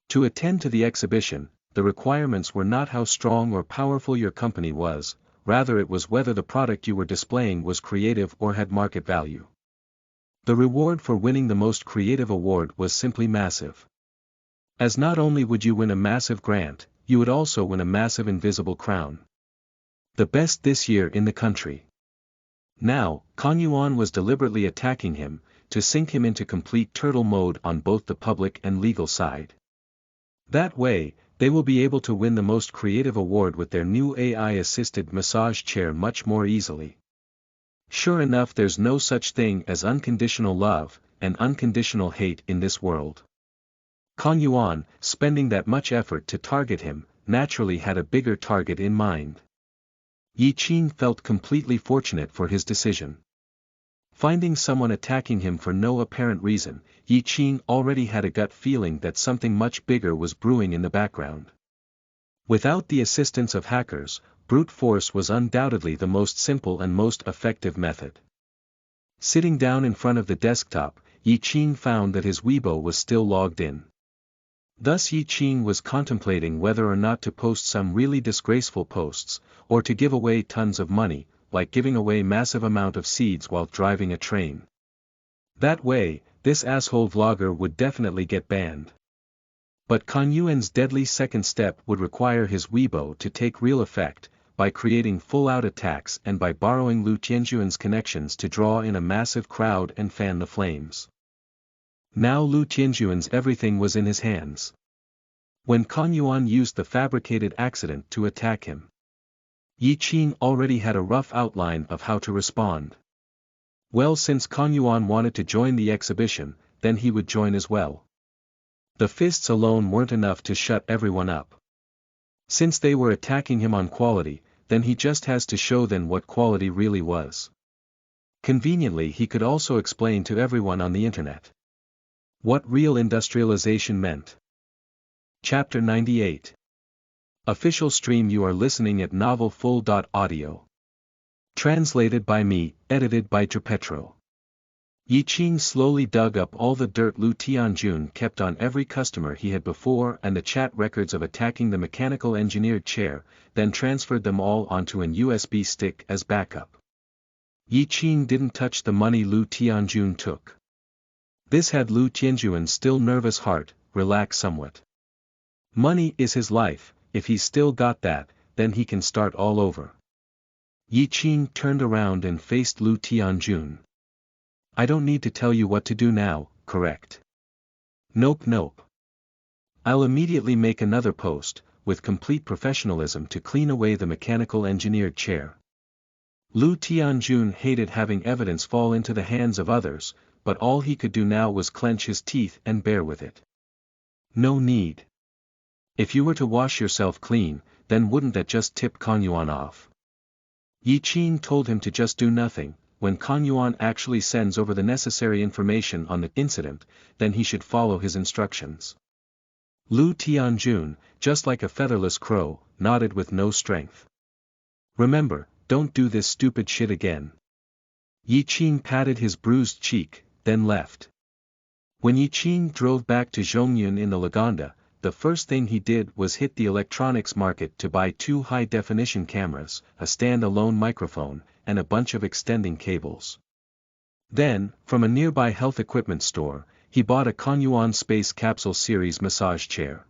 To attend to the exhibition, the requirements were not how strong or powerful your company was, rather it was whether the product you were displaying was creative or had market value. The reward for winning the most creative award was simply massive. As not only would you win a massive grant, you would also win a massive invisible crown. The best this year in the country. Now, Kang Yuan was deliberately attacking him, to sink him into complete turtle mode on both the public and legal side. That way, they will be able to win the most creative award with their new AI-assisted massage chair much more easily. Sure enough, there's no such thing as unconditional love and unconditional hate in this world. Kang Yuan, spending that much effort to target him, naturally had a bigger target in mind. Yi Qing felt completely fortunate for his decision. Finding someone attacking him for no apparent reason, Yi Qing already had a gut feeling that something much bigger was brewing in the background. Without the assistance of hackers, brute force was undoubtedly the most simple and most effective method. Sitting down in front of the desktop, Yi Qing found that his Weibo was still logged in. Thus Yi Qing was contemplating whether or not to post some really disgraceful posts, or to give away tons of money, like giving away massive amount of seeds while driving a train. That way, this asshole vlogger would definitely get banned. But Kang Yuan's deadly second step would require his Weibo to take real effect, by creating full-out attacks and by borrowing Lu Tianjuan's connections to draw in a massive crowd and fan the flames. Now Lu Tianjuan's everything was in his hands. When Kang Yuan used the fabricated accident to attack him, Yi Qing already had a rough outline of how to respond. Well, since Kang Yuan wanted to join the exhibition, then he would join as well. The fists alone weren't enough to shut everyone up. Since they were attacking him on quality, then he just has to show them what quality really was. Conveniently, he could also explain to everyone on the internet what real industrialization meant. Chapter 98. Official stream. You are listening at novelfull.audio. Translated by me, edited by Tripetro. Yi Qing slowly dug up all the dirt Lu Tianjun kept on every customer he had before and the chat records of attacking the mechanical engineered chair, then transferred them all onto an USB stick as backup. Yi Qing didn't touch the money Lu Tianjun took. This had Lu Tianjuan's still nervous heart relax somewhat. Money is his life, if he's still got that, then he can start all over. Yi Qing turned around and faced Lu Tianjun. I don't need to tell you what to do now, correct? Nope. I'll immediately make another post, with complete professionalism to clean away the mechanical engineered chair. Lu Tianjun hated having evidence fall into the hands of others, but all he could do now was clench his teeth and bear with it. No need. If you were to wash yourself clean, then wouldn't that just tip Kang Yuan off? Yi Qing told him to just do nothing. When Kang Yuan actually sends over the necessary information on the incident, then he should follow his instructions. Lu Tianjun, just like a featherless crow, nodded with no strength. Remember, don't do this stupid shit again. Yi Qing patted his bruised cheek, then left. When Yi Qing drove back to Zhongyun in the Lagonda, the first thing he did was hit the electronics market to buy 2 high-definition cameras, a stand-alone microphone, and a bunch of extending cables. Then, from a nearby health equipment store, he bought a Kang Yuan Space Capsule Series massage chair.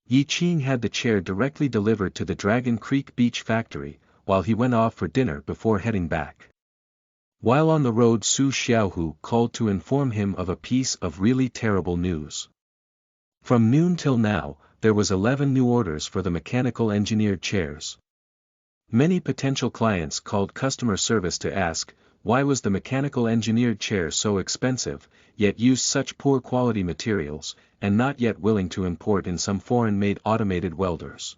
Yi Qing had the chair directly delivered to the Dragon Creek Beach factory, while he went off for dinner before heading back. While on the road, Su Xiaohu called to inform him of a piece of really terrible news. From noon till now, there was 11 new orders for the mechanical engineered chairs. Many potential clients called customer service to ask, why was the mechanical engineered chair so expensive, yet used such poor quality materials, and not yet willing to import in some foreign-made automated welders.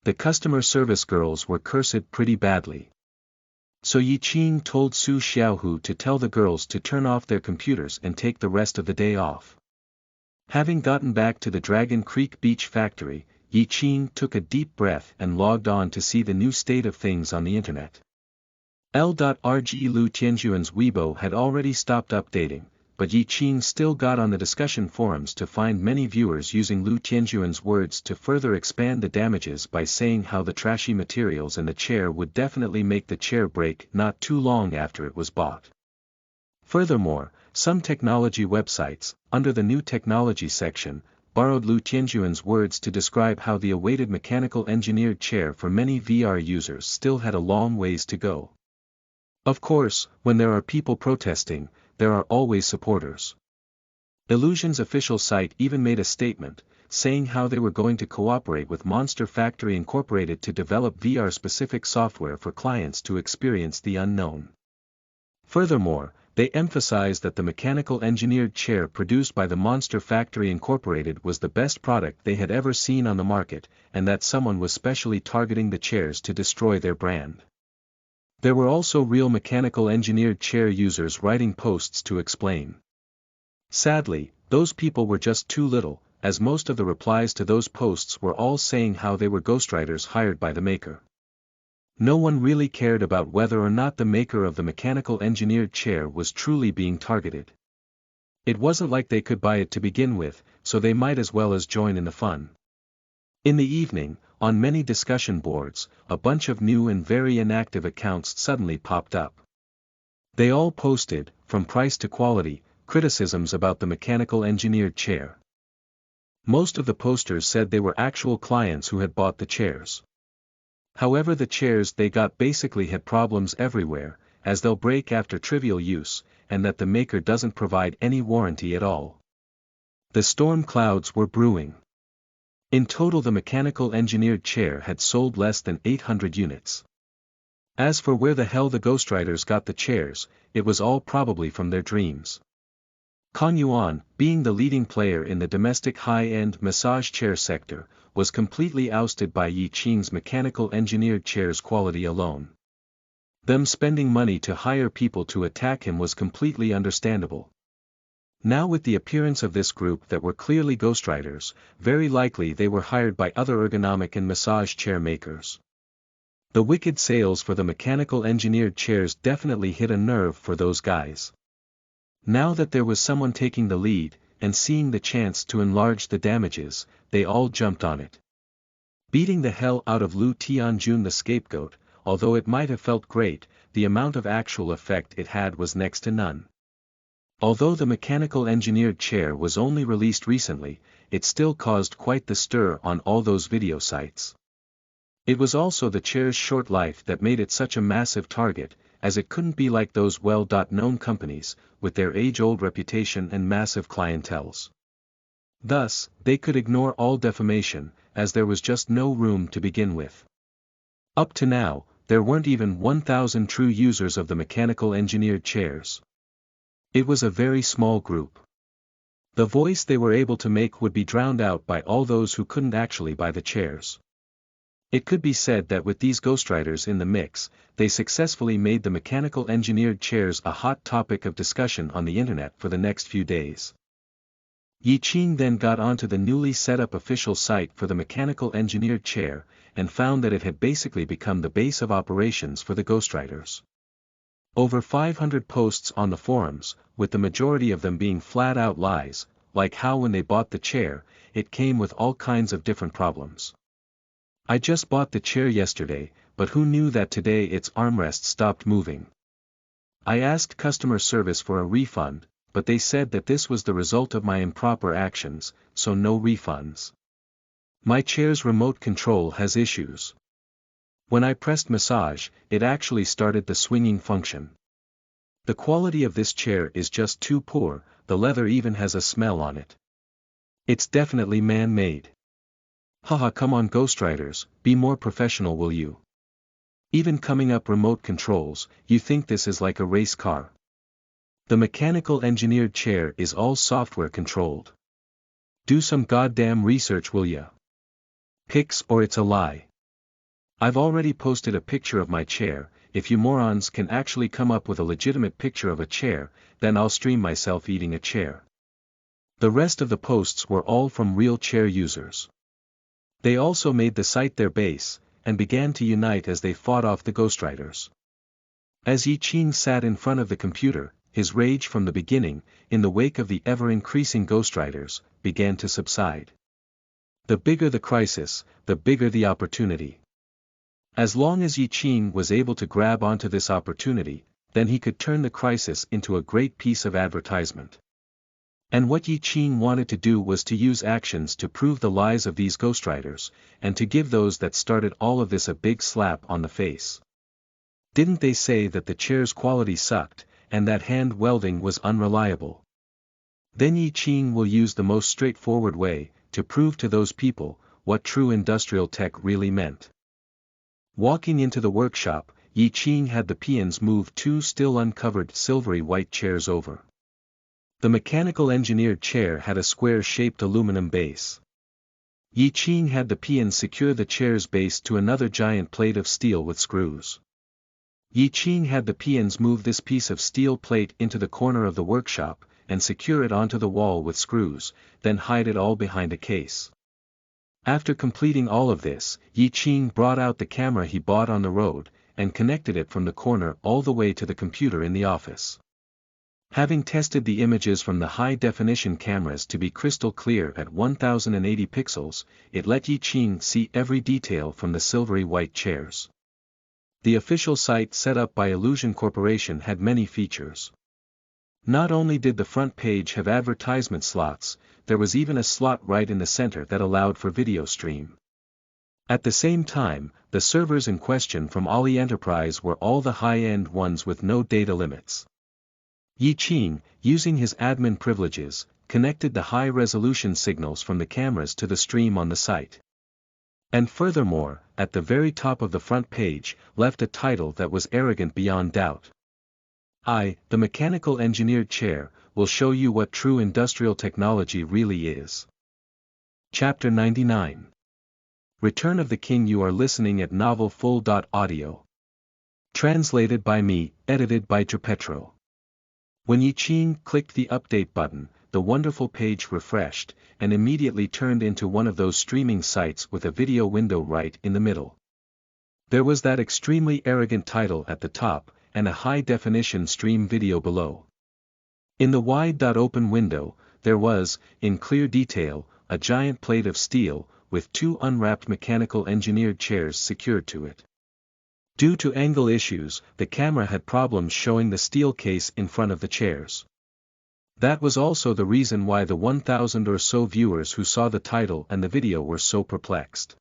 The customer service girls were cursed pretty badly. So Yi Qing told Su Xiaohu to tell the girls to turn off their computers and take the rest of the day off. Having gotten back to the Dragon Creek Beach factory, Yi Qing took a deep breath and logged on to see the new state of things on the internet. L.RG Lu Tianjuan's Weibo had already stopped updating, but Yi Qing still got on the discussion forums to find many viewers using Lu Tianjuan's words to further expand the damages by saying how the trashy materials in the chair would definitely make the chair break not too long after it was bought. Furthermore, some technology websites, under the new technology section, borrowed Lu Tianjuan's words to describe how the awaited mechanical engineered chair for many VR users still had a long ways to go. Of course, when there are people protesting, there are always supporters. Illusion's official site even made a statement, saying how they were going to cooperate with Monster Factory Incorporated to develop VR-specific software for clients to experience the unknown. Furthermore, they emphasized that the mechanical engineered chair produced by the Monster Factory Incorporated was the best product they had ever seen on the market, and that someone was specially targeting the chairs to destroy their brand. There were also real mechanical engineered chair users writing posts to explain. Sadly, those people were just too little, as most of the replies to those posts were all saying how they were ghostwriters hired by the maker. No one really cared about whether or not the maker of the mechanical engineered chair was truly being targeted. It wasn't like they could buy it to begin with, so they might as well as join in the fun. In the evening, on many discussion boards, a bunch of new and very inactive accounts suddenly popped up. They all posted, from price to quality, criticisms about the mechanical engineered chair. Most of the posters said they were actual clients who had bought the chairs. However, the chairs they got basically had problems everywhere, as they'll break after trivial use, and that the maker doesn't provide any warranty at all. The storm clouds were brewing. In total, the mechanical engineered chair had sold less than 800 units. As for where the hell the ghostwriters got the chairs, it was all probably from their dreams. Kang Yuan, being the leading player in the domestic high-end massage chair sector, was completely ousted by Yi Qing's mechanical engineered chairs quality alone. Them spending money to hire people to attack him was completely understandable. Now, with the appearance of this group that were clearly ghostwriters, very likely they were hired by other ergonomic and massage chair makers. The wicked sales for the mechanical engineered chairs definitely hit a nerve for those guys. Now that there was someone taking the lead, and seeing the chance to enlarge the damages, they all jumped on it. Beating the hell out of Lu Tianjun the scapegoat, although it might have felt great, the amount of actual effect it had was next to none. Although the mechanical engineered chair was only released recently, it still caused quite the stir on all those video sites. It was also the chair's short life that made it such a massive target, as it couldn't be like those well-known companies, with their age-old reputation and massive clienteles. Thus, they could ignore all defamation, as there was just no room to begin with. Up to now, there weren't even 1,000 true users of the mechanical engineered chairs. It was a very small group. The voice they were able to make would be drowned out by all those who couldn't actually buy the chairs. It could be said that with these ghostwriters in the mix, they successfully made the mechanical engineered chairs a hot topic of discussion on the internet for the next few days. Yi Qing then got onto the newly set up official site for the mechanical engineered chair, and found that it had basically become the base of operations for the ghostwriters. Over 500 posts on the forums, with the majority of them being flat-out lies, like how when they bought the chair, it came with all kinds of different problems. I just bought the chair yesterday, but who knew that today its armrest stopped moving? I asked customer service for a refund, but they said that this was the result of my improper actions, so no refunds. My chair's remote control has issues. When I pressed massage, it actually started the swinging function. The quality of this chair is just too poor, the leather even has a smell on it. It's definitely man-made. Haha, come on ghostwriters, be more professional will you? Even coming up remote controls, you think this is like a race car. The mechanical engineered chair is all software controlled. Do some goddamn research, will ya? Pics or it's a lie. I've already posted a picture of my chair. If you morons can actually come up with a legitimate picture of a chair, then I'll stream myself eating a chair. The rest of the posts were all from real chair users. They also made the site their base, and began to unite as they fought off the ghostwriters. As Yi Qing sat in front of the computer, his rage from the beginning, in the wake of the ever-increasing ghostwriters, began to subside. The bigger the crisis, the bigger the opportunity. As long as Yi Qing was able to grab onto this opportunity, then he could turn the crisis into a great piece of advertisement. And what Yi Qing wanted to do was to use actions to prove the lies of these ghostwriters, and to give those that started all of this a big slap on the face. Didn't they say that the chair's quality sucked, and that hand welding was unreliable? Then Yi Qing will use the most straightforward way, to prove to those people, what true industrial tech really meant. Walking into the workshop, Yi Qing had the peons move two still uncovered silvery white chairs over. The mechanical engineered chair had a square-shaped aluminum base. Yi Qing had the peons secure the chair's base to another giant plate of steel with screws. Yi Qing had the peons move this piece of steel plate into the corner of the workshop, and secure it onto the wall with screws, then hide it all behind a case. After completing all of this, Yi Qing brought out the camera he bought on the road, and connected it from the corner all the way to the computer in the office. Having tested the images from the high-definition cameras to be crystal clear at 1080 pixels, it let Yi Qing see every detail from the silvery white chairs. The official site set up by Illusion Corporation had many features. Not only did the front page have advertisement slots, there was even a slot right in the center that allowed for video stream. At the same time, the servers in question from Ali Enterprise were all the high-end ones with no data limits. Yi Qing, using his admin privileges, connected the high-resolution signals from the cameras to the stream on the site. And furthermore, at the very top of the front page, left a title that was arrogant beyond doubt. The mechanical engineered chair, will show you what true industrial technology really is. Chapter 99. Return of the King. You are listening at novelfull.audio. Translated by me, edited by Tripetro. When Yi Qing clicked the update button, the wonderful page refreshed, and immediately turned into one of those streaming sites with a video window right in the middle. There was that extremely arrogant title at the top, and a high-definition stream video below. In the wide-open window, there was, in clear detail, a giant plate of steel, with two unwrapped mechanical engineered chairs secured to it. Due to angle issues, the camera had problems showing the steel case in front of the chairs. That was also the reason why the 1,000 or so viewers who saw the title and the video were so perplexed.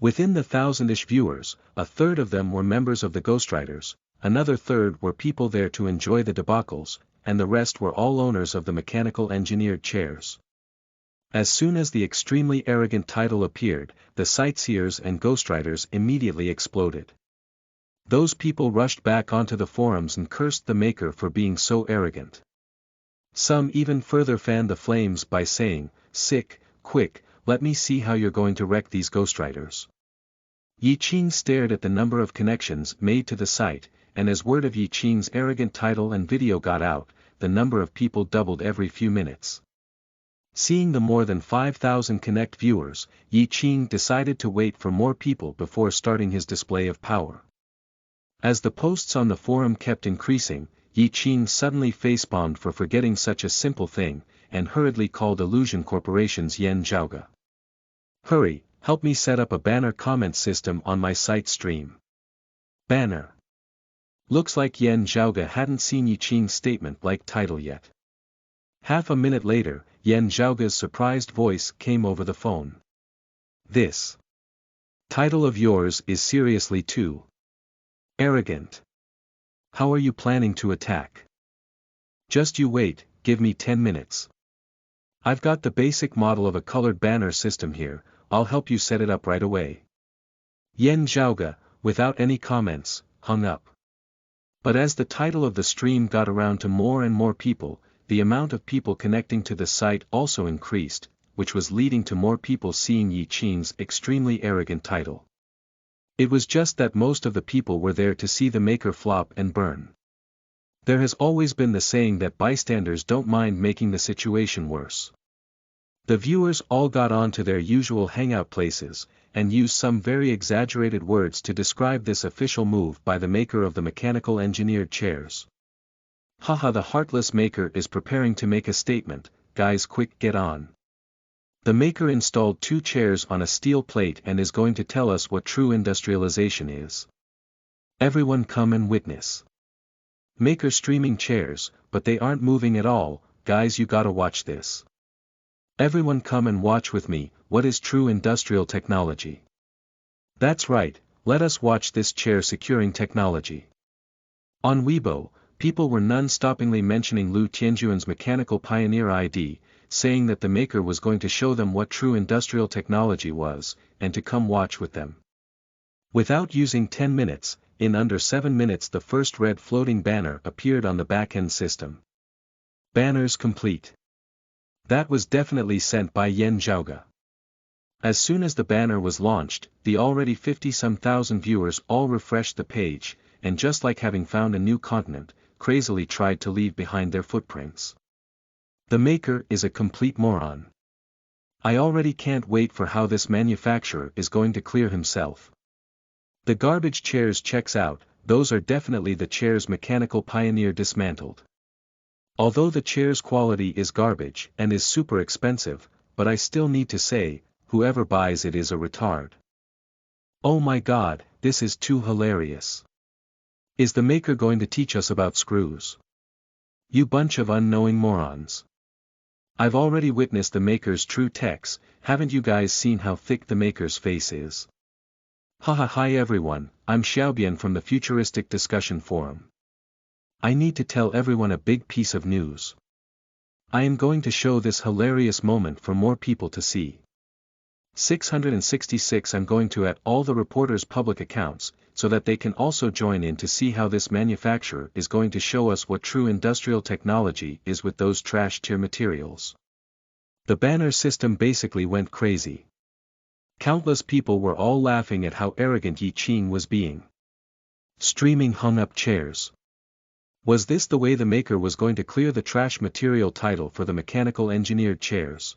Within the 1,000-ish viewers, a third of them were members of the ghostwriters, another third were people there to enjoy the debacles, and the rest were all owners of the mechanical engineered chairs. As soon as the extremely arrogant title appeared, the sightseers and ghostwriters immediately exploded. Those people rushed back onto the forums and cursed the maker for being so arrogant. Some even further fanned the flames by saying, "Sick, quick, let me see how you're going to wreck these ghostwriters." Yi Qing stared at the number of connections made to the site, and as word of Yi Qing's arrogant title and video got out, the number of people doubled every few minutes. Seeing the more than 5,000 connect viewers, Yi Qing decided to wait for more people before starting his display of power. As the posts on the forum kept increasing, Yi Qing suddenly facepalmed for forgetting such a simple thing, and hurriedly called Illusion Corporation's Yan Zhaoge. "Hurry, help me set up a banner comment system on my site stream." Banner. Looks like Yan Zhaoge hadn't seen Yi Qing's statement-like title yet. Half a minute later, Yan Zhaoge's surprised voice came over the phone. "This title of yours is seriously too arrogant. How are you planning to attack? Just you wait, give me 10 minutes. I've got the basic model of a colored banner system here, I'll help you set it up right away." Yan Zhaoge, without any comments, hung up. But as the title of the stream got around to more and more people, the amount of people connecting to the site also increased, which was leading to more people seeing Yi Qing's extremely arrogant title. It was just that most of the people were there to see the maker flop and burn. There has always been the saying that bystanders don't mind making the situation worse. The viewers all got on to their usual hangout places, and used some very exaggerated words to describe this official move by the maker of the mechanical engineered chairs. Haha, the heartless maker is preparing to make a statement, guys, quick, get on. The maker installed 2 chairs on a steel plate and is going to tell us what true industrialization is. Everyone come and witness. Maker streaming chairs, but they aren't moving at all, guys, you gotta watch this. Everyone come and watch with me, what is true industrial technology? That's right, let us watch this chair securing technology. On Weibo, people were non-stoppingly mentioning Lu Tianjuan's mechanical pioneer ID, saying that the maker was going to show them what true industrial technology was, and to come watch with them. Without using 10 minutes, in under 7 minutes the first red floating banner appeared on the back-end system. Banners complete. That was definitely sent by Yan Zhaoga. As soon as the banner was launched, the already 50-some thousand viewers all refreshed the page, and just like having found a new continent, crazily tried to leave behind their footprints. The maker is a complete moron. I already can't wait for how this manufacturer is going to clear himself. The garbage chairs checks out, those are definitely the chairs mechanical pioneer dismantled. Although the chair's quality is garbage and is super expensive, but I still need to say, whoever buys it is a retard. Oh my god, this is too hilarious. Is the maker going to teach us about screws? You bunch of unknowing morons. I've already witnessed the maker's true techs, haven't you guys seen how thick the maker's face is? Haha, hi everyone, I'm Xiaobian from the Futuristic Discussion Forum. I need to tell everyone a big piece of news. I am going to show this hilarious moment for more people to see. 666 I'm going to at all the reporters' public accounts, so that they can also join in to see how this manufacturer is going to show us what true industrial technology is with those trash tier materials. The banner system basically went crazy. Countless people were all laughing at how arrogant Yi Qing was being. Streaming hung up chairs. Was this the way the maker was going to clear the trash material title for the mechanical engineered chairs?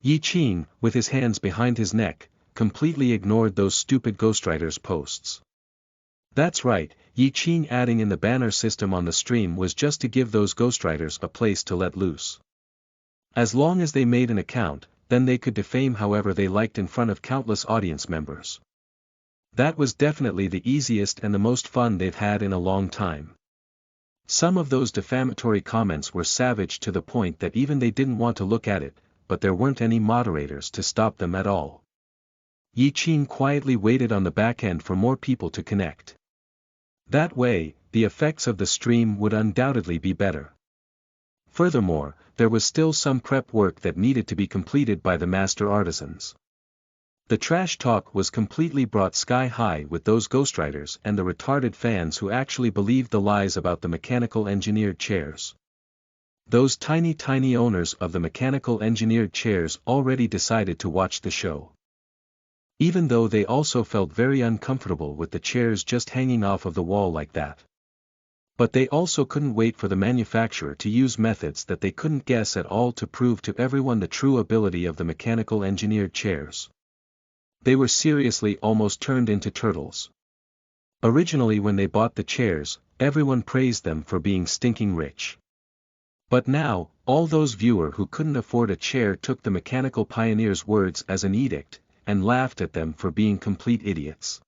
Yi Qing, with his hands behind his neck, completely ignored those stupid ghostwriters' posts. That's right, Yi Qing adding in the banner system on the stream was just to give those ghostwriters a place to let loose. As long as they made an account, then they could defame however they liked in front of countless audience members. That was definitely the easiest and the most fun they've had in a long time. Some of those defamatory comments were savage to the point that even they didn't want to look at it, but there weren't any moderators to stop them at all. Yi Qing quietly waited on the back end for more people to connect. That way, the effects of the stream would undoubtedly be better. Furthermore, there was still some prep work that needed to be completed by the master artisans. The trash talk was completely brought sky high with those ghostwriters and the retarded fans who actually believed the lies about the mechanical engineered chairs. Those tiny owners of the mechanical engineered chairs already decided to watch the show. Even though they also felt very uncomfortable with the chairs just hanging off of the wall like that. But they also couldn't wait for the manufacturer to use methods that they couldn't guess at all to prove to everyone the true ability of the mechanical engineered chairs. They were seriously almost turned into turtles. Originally when they bought the chairs, everyone praised them for being stinking rich. But now, all those viewers who couldn't afford a chair took the mechanical pioneers' words as an edict, and laughed at them for being complete idiots.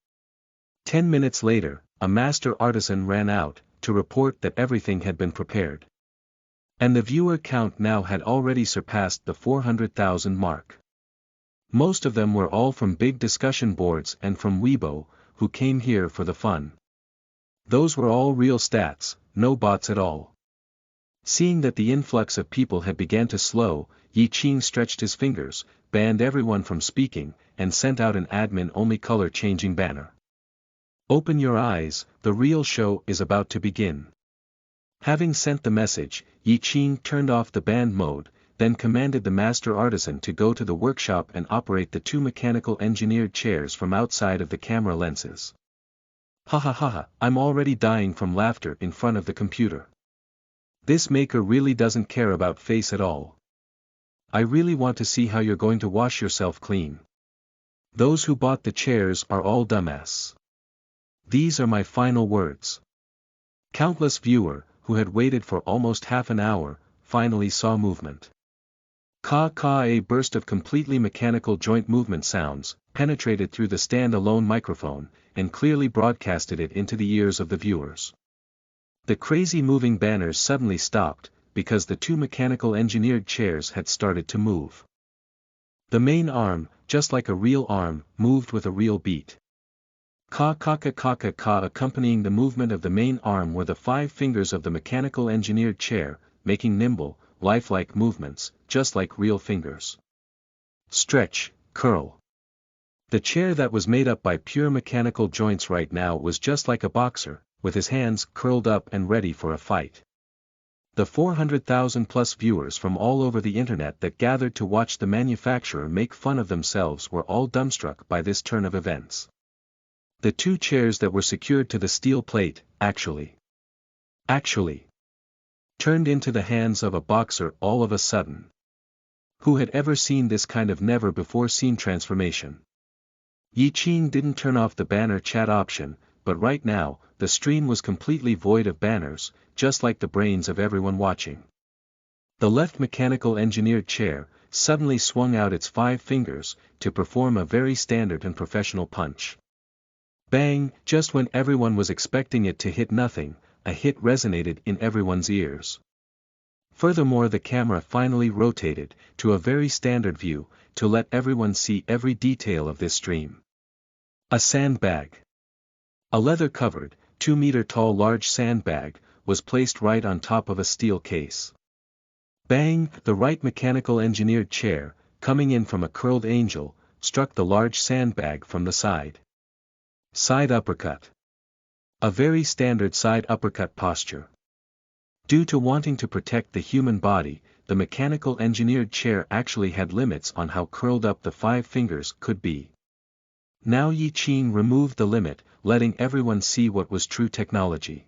10 minutes later, a master artisan ran out, to report that everything had been prepared. And the viewer count now had already surpassed the 400,000 mark. Most of them were all from big discussion boards and from Weibo, who came here for the fun. Those were all real stats, no bots at all. Seeing that the influx of people had began to slow, Yi Qing stretched his fingers, banned everyone from speaking, and sent out an admin-only color-changing banner. Open your eyes, the real show is about to begin. Having sent the message, Yi Qing turned off the band mode, then commanded the master artisan to go to the workshop and operate the two mechanical engineered chairs from outside of the camera lenses. Ha ha ha ha, I'm already dying from laughter in front of the computer. This maker really doesn't care about face at all. I really want to see how you're going to wash yourself clean. Those who bought the chairs are all dumbass. These are my final words. Countless viewer, who had waited for almost half an hour, finally saw movement. A burst of completely mechanical joint movement sounds, penetrated through the stand-alone microphone, and clearly broadcasted it into the ears of the viewers. The crazy moving banners suddenly stopped, because the two mechanical engineered chairs had started to move. The main arm, just like a real arm, moved with a real beat. Accompanying the movement of the main arm were the 5 fingers of the mechanical engineered chair, making nimble, lifelike movements, just like real fingers. Stretch, curl. The chair that was made up by pure mechanical joints right now was just like a boxer, with his hands curled up and ready for a fight. The 400,000 plus viewers from all over the internet that gathered to watch the manufacturer make fun of themselves were all dumbstruck by this turn of events. The two chairs that were secured to the steel plate, actually turned into the hands of a boxer all of a sudden. Who had ever seen this kind of never-before-seen transformation? Yi Qing didn't turn off the banner chat option, but right now, the stream was completely void of banners, just like the brains of everyone watching. The left mechanical engineered chair suddenly swung out its 5 fingers, to perform a very standard and professional punch. Bang! Just when everyone was expecting it to hit nothing, a hit resonated in everyone's ears. Furthermore, the camera finally rotated, to a very standard view, to let everyone see every detail of this stream. A sandbag. A leather-covered, 2-meter-tall large sandbag, was placed right on top of a steel case. Bang! The right mechanical engineered chair, coming in from a curled angel, struck the large sandbag from the side. Side uppercut. A very standard side uppercut posture. Due to wanting to protect the human body, the mechanical engineered chair actually had limits on how curled up the 5 fingers could be. Now Yi Qing removed the limit, letting everyone see what was true technology.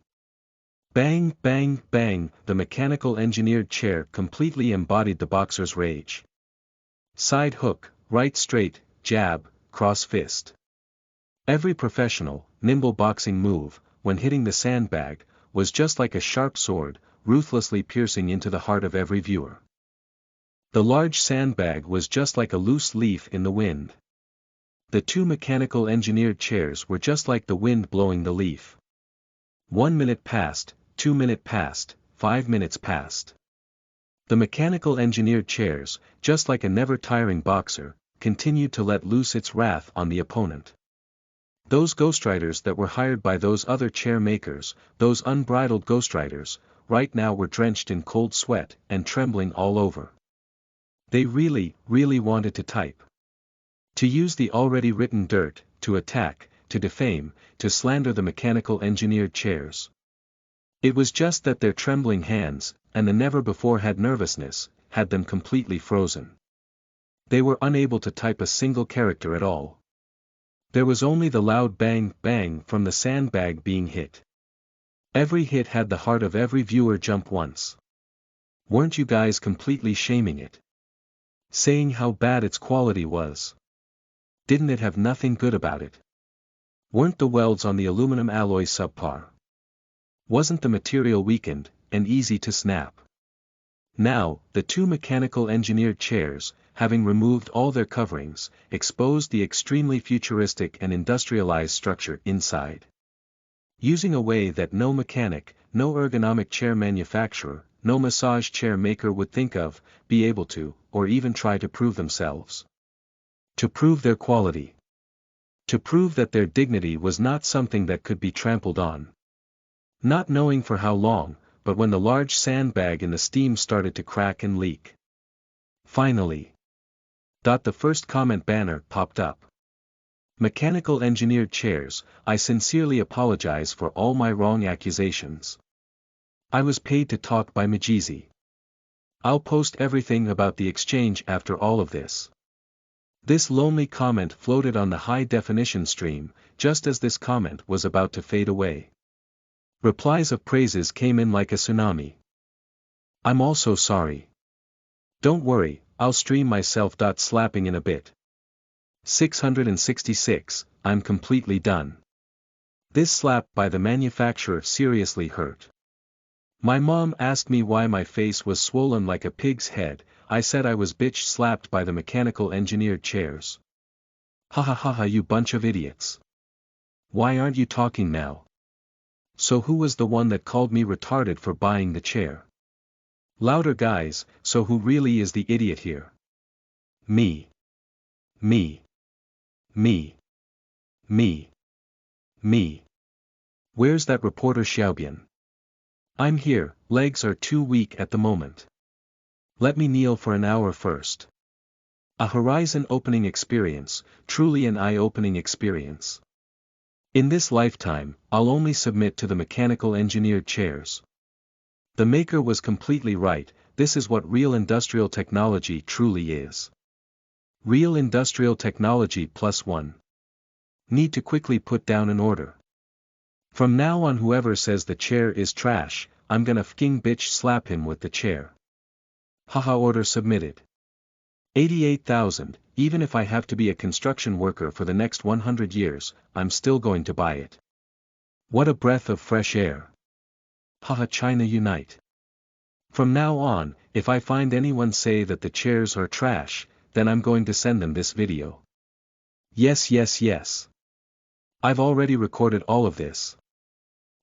Bang, bang, bang, the mechanical engineered chair completely embodied the boxer's rage. Side hook, right straight, jab, cross fist. Every professional, nimble boxing move, when hitting the sandbag, was just like a sharp sword, ruthlessly piercing into the heart of every viewer. The large sandbag was just like a loose leaf in the wind. The two mechanical engineered chairs were just like the wind blowing the leaf. 1 minute passed, 2 minutes passed, 5 minutes passed. The mechanical engineered chairs, just like a never-tiring boxer, continued to let loose its wrath on the opponent. Those ghostwriters that were hired by those other chair makers, those unbridled ghostwriters, right now were drenched in cold sweat and trembling all over. They really wanted to type. To use the already written dirt, to attack, to defame, to slander the mechanical engineered chairs. It was just that their trembling hands, and the never-before-had nervousness, had them completely frozen. They were unable to type a single character at all. There was only the loud bang, bang from the sandbag being hit. Every hit had the heart of every viewer jump once. Weren't you guys completely shaming it? Saying how bad its quality was? Didn't it have nothing good about it? Weren't the welds on the aluminum alloy subpar? Wasn't the material weakened, and easy to snap? Now, the two mechanical engineered chairs, having removed all their coverings, exposed the extremely futuristic and industrialized structure inside. Using a way that no mechanic, no ergonomic chair manufacturer, no massage chair maker would think of, be able to, or even try to prove themselves. To prove their quality. To prove that their dignity was not something that could be trampled on. Not knowing for how long, but when the large sandbag in the steam started to crack and leak. Finally. The first comment banner popped up. Mechanical engineered chairs, I sincerely apologize for all my wrong accusations. I was paid to talk by Majizi. I'll post everything about the exchange after all of this. This lonely comment floated on the high-definition stream, just as this comment was about to fade away. Replies of praises came in like a tsunami. I'm also sorry. Don't worry, I'll stream myself. Slapping in a bit. 666, I'm completely done. This slap by the manufacturer seriously hurt. My mom asked me why my face was swollen like a pig's head. I said I was bitch slapped by the mechanical engineered chairs. Ha ha ha ha, you bunch of idiots. Why aren't you talking now? So who was the one that called me retarded for buying the chair? Louder guys, so who really is the idiot here? Me. Me. Me. Me. Me. Where's that reporter Xiaobian? I'm here, legs are too weak at the moment. Let me kneel for an hour first. A horizon-opening experience, truly an eye-opening experience. In this lifetime, I'll only submit to the mechanical engineered chairs. The maker was completely right, this is what real industrial technology truly is. Real industrial technology +1. Need to quickly put down an order. From now on, whoever says the chair is trash, I'm gonna fking bitch slap him with the chair. Haha, order submitted. 88,000, even if I have to be a construction worker for the next 100 years, I'm still going to buy it. What a breath of fresh air. Haha, China unite. From now on, if I find anyone say that the chairs are trash, then I'm going to send them this video. Yes, yes, yes. I've already recorded all of this.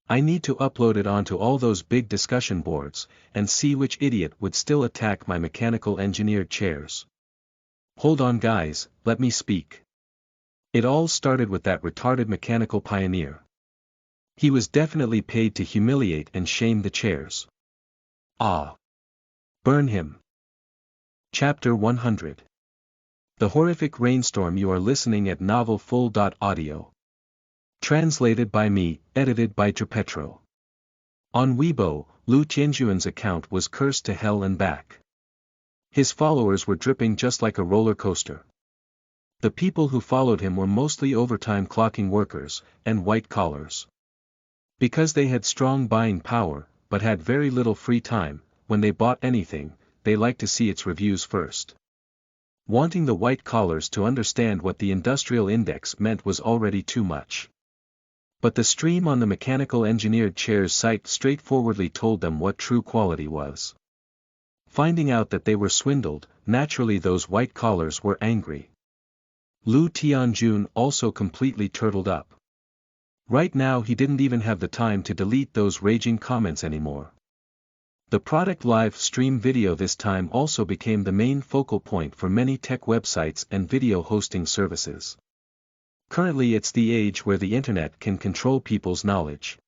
I need to upload it onto all those big discussion boards, and see which idiot would still attack my mechanical engineered chairs. Hold on guys, let me speak. It all started with that retarded mechanical pioneer. He was definitely paid to humiliate and shame the chairs. Ah. Burn him. Chapter 100. The horrific rainstorm. You are listening at novelfull.audio. Translated by me, edited by Trepetro. On Weibo, Lu Tianjuan's account was cursed to hell and back. His followers were dripping just like a roller coaster. The people who followed him were mostly overtime clocking workers, and white collars. Because they had strong buying power, but had very little free time, when they bought anything, they liked to see its reviews first. Wanting the white collars to understand what the industrial index meant was already too much. But the stream on the mechanical engineered chairs site straightforwardly told them what true quality was. Finding out that they were swindled, naturally those white collars were angry. Lu Tianjun also completely turtled up. Right now he didn't even have the time to delete those raging comments anymore. The product live stream video this time also became the main focal point for many tech websites and video hosting services. Currently it's the age where the internet can control people's knowledge.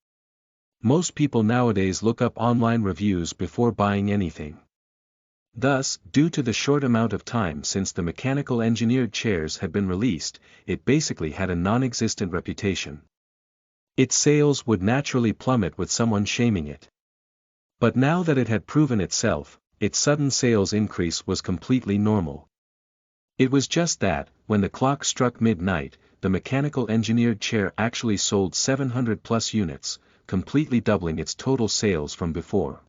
Most people nowadays look up online reviews before buying anything. Thus, due to the short amount of time since the mechanical engineered chairs had been released, it basically had a non-existent reputation. Its sales would naturally plummet with someone shaming it. But now that it had proven itself, its sudden sales increase was completely normal. It was just that, when the clock struck midnight, the mechanical engineered chair actually sold 700 plus units, completely doubling its total sales from before.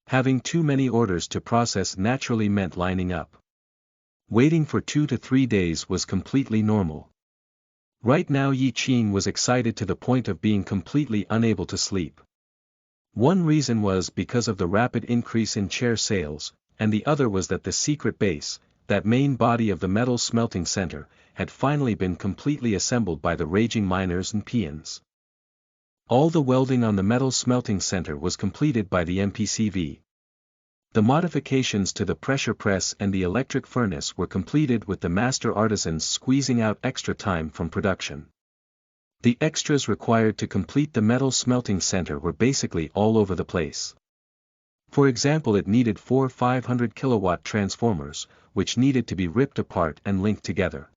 Having too many orders to process naturally meant lining up. Waiting for 2 to 3 days was completely normal. Right now Yi Qing was excited to the point of being completely unable to sleep. One reason was because of the rapid increase in chair sales, and the other was that the secret base, that main body of the metal smelting center, had finally been completely assembled by the raging miners and peons. All the welding on the metal smelting center was completed by the MPCV. The modifications to the pressure press and the electric furnace were completed with the master artisans squeezing out extra time from production. The extras required to complete the metal smelting center were basically all over the place. For example, it needed 4 500 kilowatt transformers, which needed to be ripped apart and linked together.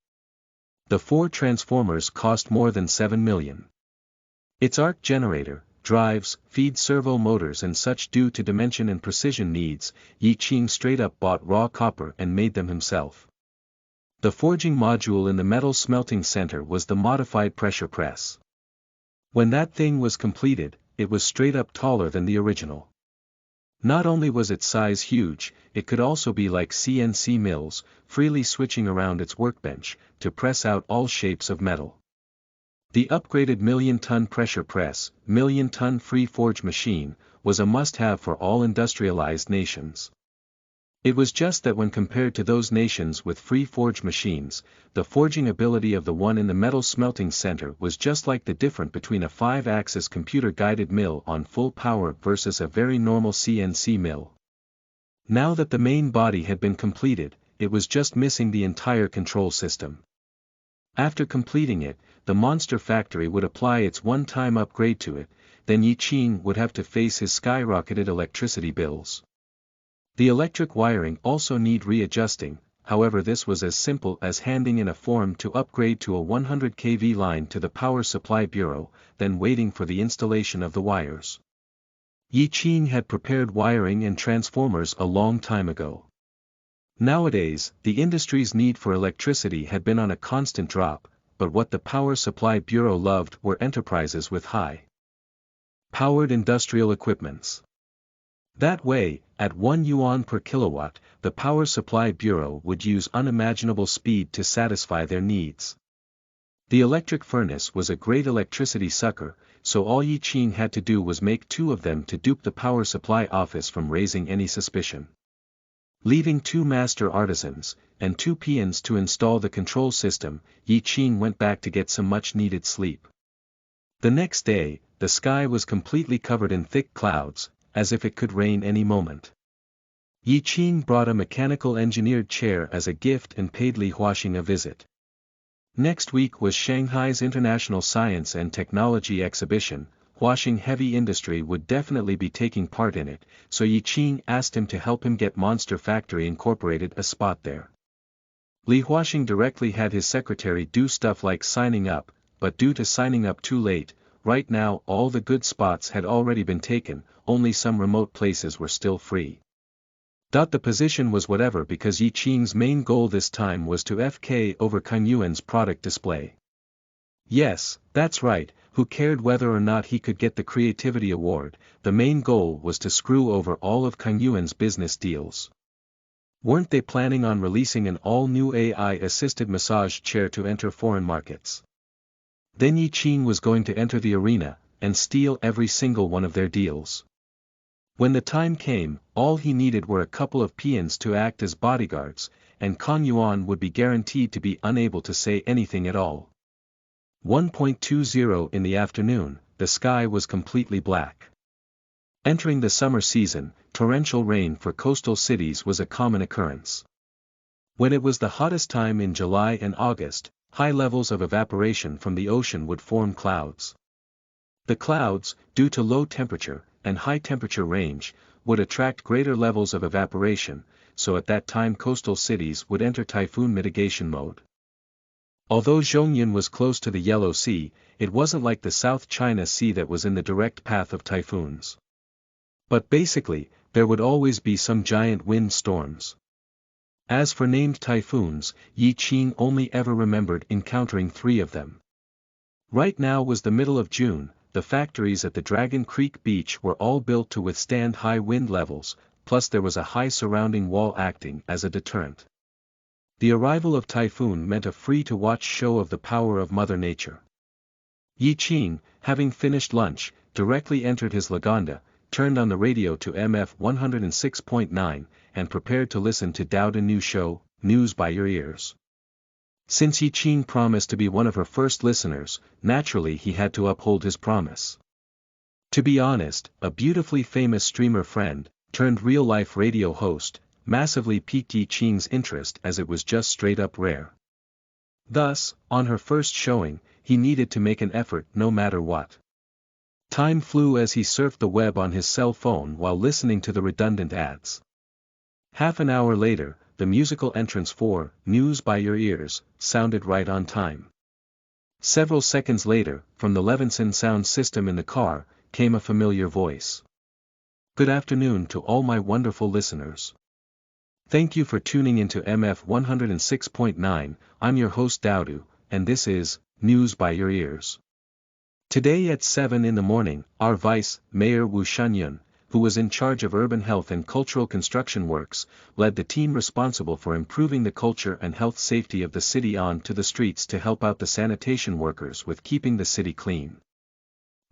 The 4 transformers cost more than 7 million. Its arc generator, drives, feed servo motors and such due to dimension and precision needs, Yi Qing straight up bought raw copper and made them himself. The forging module in the metal smelting center was the modified pressure press. When that thing was completed, it was straight up taller than the original. Not only was its size huge, it could also be like CNC mills, freely switching around its workbench, to press out all shapes of metal. The upgraded million-ton pressure press, million-ton free forge machine, was a must-have for all industrialized nations. It was just that when compared to those nations with free forge machines, the forging ability of the one in the metal smelting center was just like the difference between a 5-axis computer-guided mill on full power versus a very normal CNC mill. Now that the main body had been completed, it was just missing the entire control system. After completing it, the monster factory would apply its one-time upgrade to it, then Yi Qing would have to face his skyrocketed electricity bills. The electric wiring also need readjusting, however this was as simple as handing in a form to upgrade to a 100 kV line to the Power Supply Bureau, then waiting for the installation of the wires. Yi Qing had prepared wiring and transformers a long time ago. Nowadays, the industry's need for electricity had been on a constant drop, but what the Power Supply Bureau loved were enterprises with high-powered industrial equipments. That way, at 1 yuan per kilowatt, the Power Supply Bureau would use unimaginable speed to satisfy their needs. The electric furnace was a great electricity sucker, so all Yi Qing had to do was make 2 of them to dupe the power supply office from raising any suspicion. Leaving 2 master artisans, and 2 peons to install the control system, Yi Qing went back to get some much-needed sleep. The next day, the sky was completely covered in thick clouds, as if it could rain any moment. Yi Qing brought a mechanical engineered chair as a gift and paid Li Huaxing a visit. Next week was Shanghai's International Science and Technology Exhibition. Huaxing Heavy Industry would definitely be taking part in it, so Yi Qing asked him to help him get Monster Factory Incorporated a spot there. Li Huaxing directly had his secretary do stuff like signing up, but due to signing up too late, right now all the good spots had already been taken, only some remote places were still free. The position was whatever because Yi Qing's main goal this time was to FK over Kang Yuan's product display. Yes, that's right, who cared whether or not he could get the creativity award, the main goal was to screw over all of Kang Yuan's business deals. Weren't they planning on releasing an all-new AI-assisted massage chair to enter foreign markets? Then Yi Qing was going to enter the arena, and steal every single one of their deals. When the time came, all he needed were a couple of peons to act as bodyguards, and Kang Yuan would be guaranteed to be unable to say anything at all. 1:20 in the afternoon, the sky was completely black. Entering the summer season, torrential rain for coastal cities was a common occurrence. When it was the hottest time in July and August, high levels of evaporation from the ocean would form clouds. The clouds, due to low temperature and high temperature range, would attract greater levels of evaporation, so at that time coastal cities would enter typhoon mitigation mode. Although Zhongyun was close to the Yellow Sea, it wasn't like the South China Sea that was in the direct path of typhoons. But basically, there would always be some giant wind storms. As for named typhoons, Yi Qing only ever remembered encountering 3 of them. Right now was the middle of June, the factories at the Dragon Creek Beach were all built to withstand high wind levels, plus there was a high surrounding wall acting as a deterrent. The arrival of typhoon meant a free-to-watch show of the power of Mother Nature. Yi Qing, having finished lunch, directly entered his Lagonda, turned on the radio to MF 106.9, and prepared to listen to Dao De New Show, News by Your Ears. Since Yi Qing promised to be one of her first listeners, naturally he had to uphold his promise. To be honest, a beautifully famous streamer friend, turned real-life radio host, massively piqued Yi Qing's interest as it was just straight-up rare. Thus, on her first showing, he needed to make an effort no matter what. Time flew as he surfed the web on his cell phone while listening to the redundant ads. Half an hour later, the the musical entrance for News by Your Ears sounded right on time. Several seconds later, from the Levinson sound system in the car, came a familiar voice. Good afternoon to all my wonderful listeners. Thank you for tuning into MF 106.9, I'm your host Daudu, and this is News by Your Ears. Today at 7 in the morning, our Vice Mayor Wu Shunyun, who was in charge of urban health and cultural construction works, led the team responsible for improving the culture and health safety of the city on to the streets to help out the sanitation workers with keeping the city clean.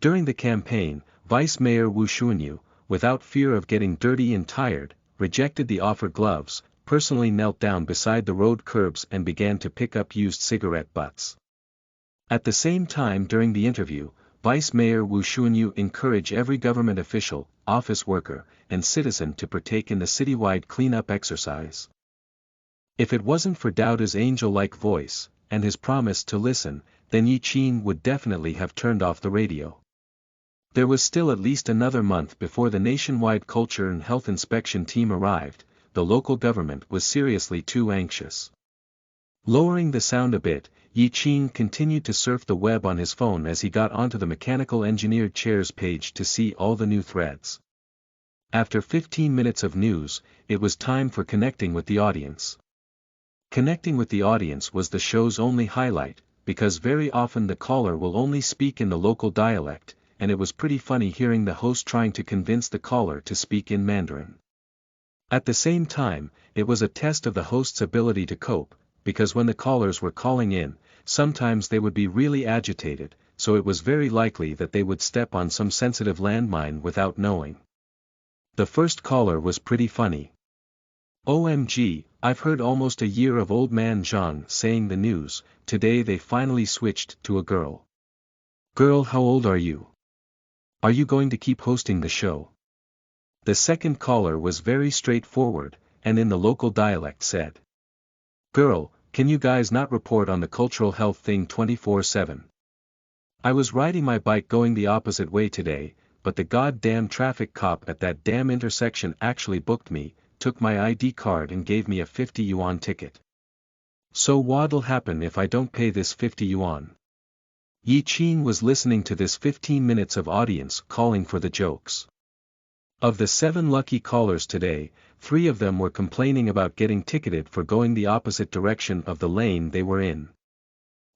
During the campaign, Vice Mayor Wu Shunyun, without fear of getting dirty and tired, rejected the offered gloves, personally knelt down beside the road curbs and began to pick up used cigarette butts. At the same time during the interview, Vice Mayor Wu Shunyun encouraged every government official, office worker, and citizen to partake in the citywide cleanup exercise. If it wasn't for Daudu's angel-like voice, and his promise to listen, then Yi Qin would definitely have turned off the radio. There was still at least another month before the nationwide culture and health inspection team arrived. The local government was seriously too anxious. Lowering the sound a bit, Yi Qin continued to surf the web on his phone as he got onto the mechanical engineered chairs page to see all the new threads. After 15 minutes of news, it was time for connecting with the audience. Connecting with the audience was the show's only highlight, because very often the caller will only speak in the local dialect, and it was pretty funny hearing the host trying to convince the caller to speak in Mandarin. At the same time, it was a test of the host's ability to cope, because when the callers were calling in, sometimes they would be really agitated, so it was very likely that they would step on some sensitive landmine without knowing. The first caller was pretty funny. OMG, I've heard almost a year of old man Zhang saying the news, today they finally switched to a girl. Girl, how old are you? Are you going to keep hosting the show? The second caller was very straightforward, and in the local dialect said. Girl, can you guys not report on the cultural health thing 24/7? I was riding my bike going the opposite way today, but the goddamn traffic cop at that damn intersection actually booked me, took my ID card and gave me a 50 yuan ticket. So what'll happen if I don't pay this 50 yuan? Yi Qin was listening to this 15 minutes of audience calling for the jokes. Of the 7 lucky callers today, 3 of them were complaining about getting ticketed for going the opposite direction of the lane they were in.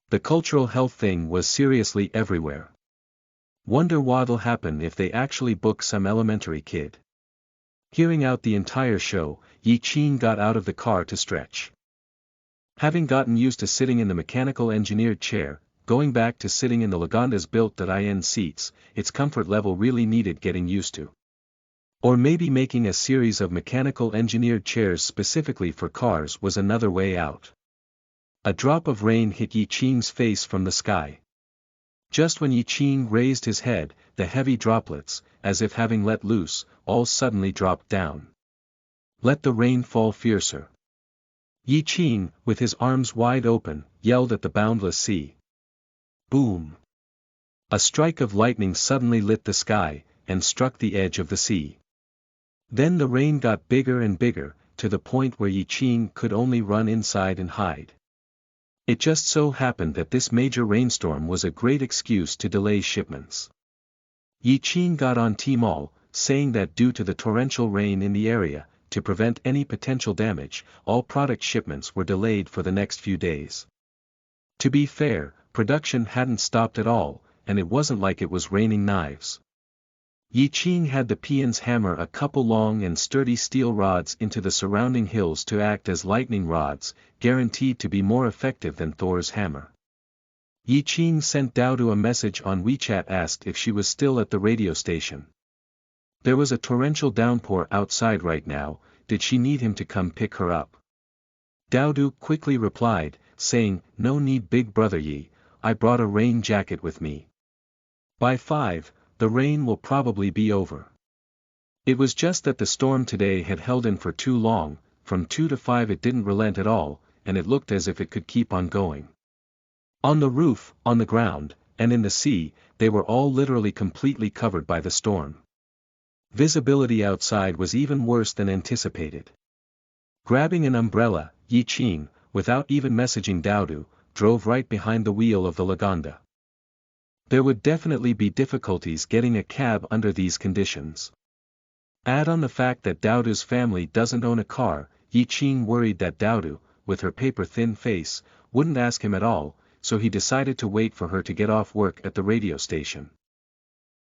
The cultural health thing was seriously everywhere. Wonder what'll happen if they actually book some elementary kid. Hearing out the entire show, Yi Qin got out of the car to stretch. Having gotten used to sitting in the mechanical engineered chair, going back to sitting in the Lagandas built-in seats, its comfort level really needed getting used to. Or maybe making a series of mechanical engineered chairs specifically for cars was another way out. A drop of rain hit Yi Qin's face from the sky. Just when Yi Qin raised his head, the heavy droplets, as if having let loose, all suddenly dropped down. Let the rain fall fiercer. Yi Qin, with his arms wide open, yelled at the boundless sea. Boom! A strike of lightning suddenly lit the sky, and struck the edge of the sea. Then the rain got bigger and bigger, to the point where Yi Qin could only run inside and hide. It just so happened that this major rainstorm was a great excuse to delay shipments. Yi Qin got on Tmall, saying that due to the torrential rain in the area, to prevent any potential damage, all product shipments were delayed for the next few days. To be fair, production hadn't stopped at all, and it wasn't like it was raining knives. Yi Qin had the peons hammer a couple long and sturdy steel rods into the surrounding hills to act as lightning rods, guaranteed to be more effective than Thor's hammer. Yi Qin sent Daudu a message on WeChat, asked if she was still at the radio station. There was a torrential downpour outside right now, did she need him to come pick her up? Daudu quickly replied, saying, no need big brother Yi, I brought a rain jacket with me. By 5, the rain will probably be over. It was just that the storm today had held in for too long, from 2 to 5 it didn't relent at all, and it looked as if it could keep on going. On the roof, on the ground, and in the sea, they were all literally completely covered by the storm. Visibility outside was even worse than anticipated. Grabbing an umbrella, Yi Qing, without even messaging Daodu, drove right behind the wheel of the Lagonda. There would definitely be difficulties getting a cab under these conditions. Add on the fact that Daodu's family doesn't own a car, Yi Qing worried that Daodu, with her paper-thin face, wouldn't ask him at all, so he decided to wait for her to get off work at the radio station.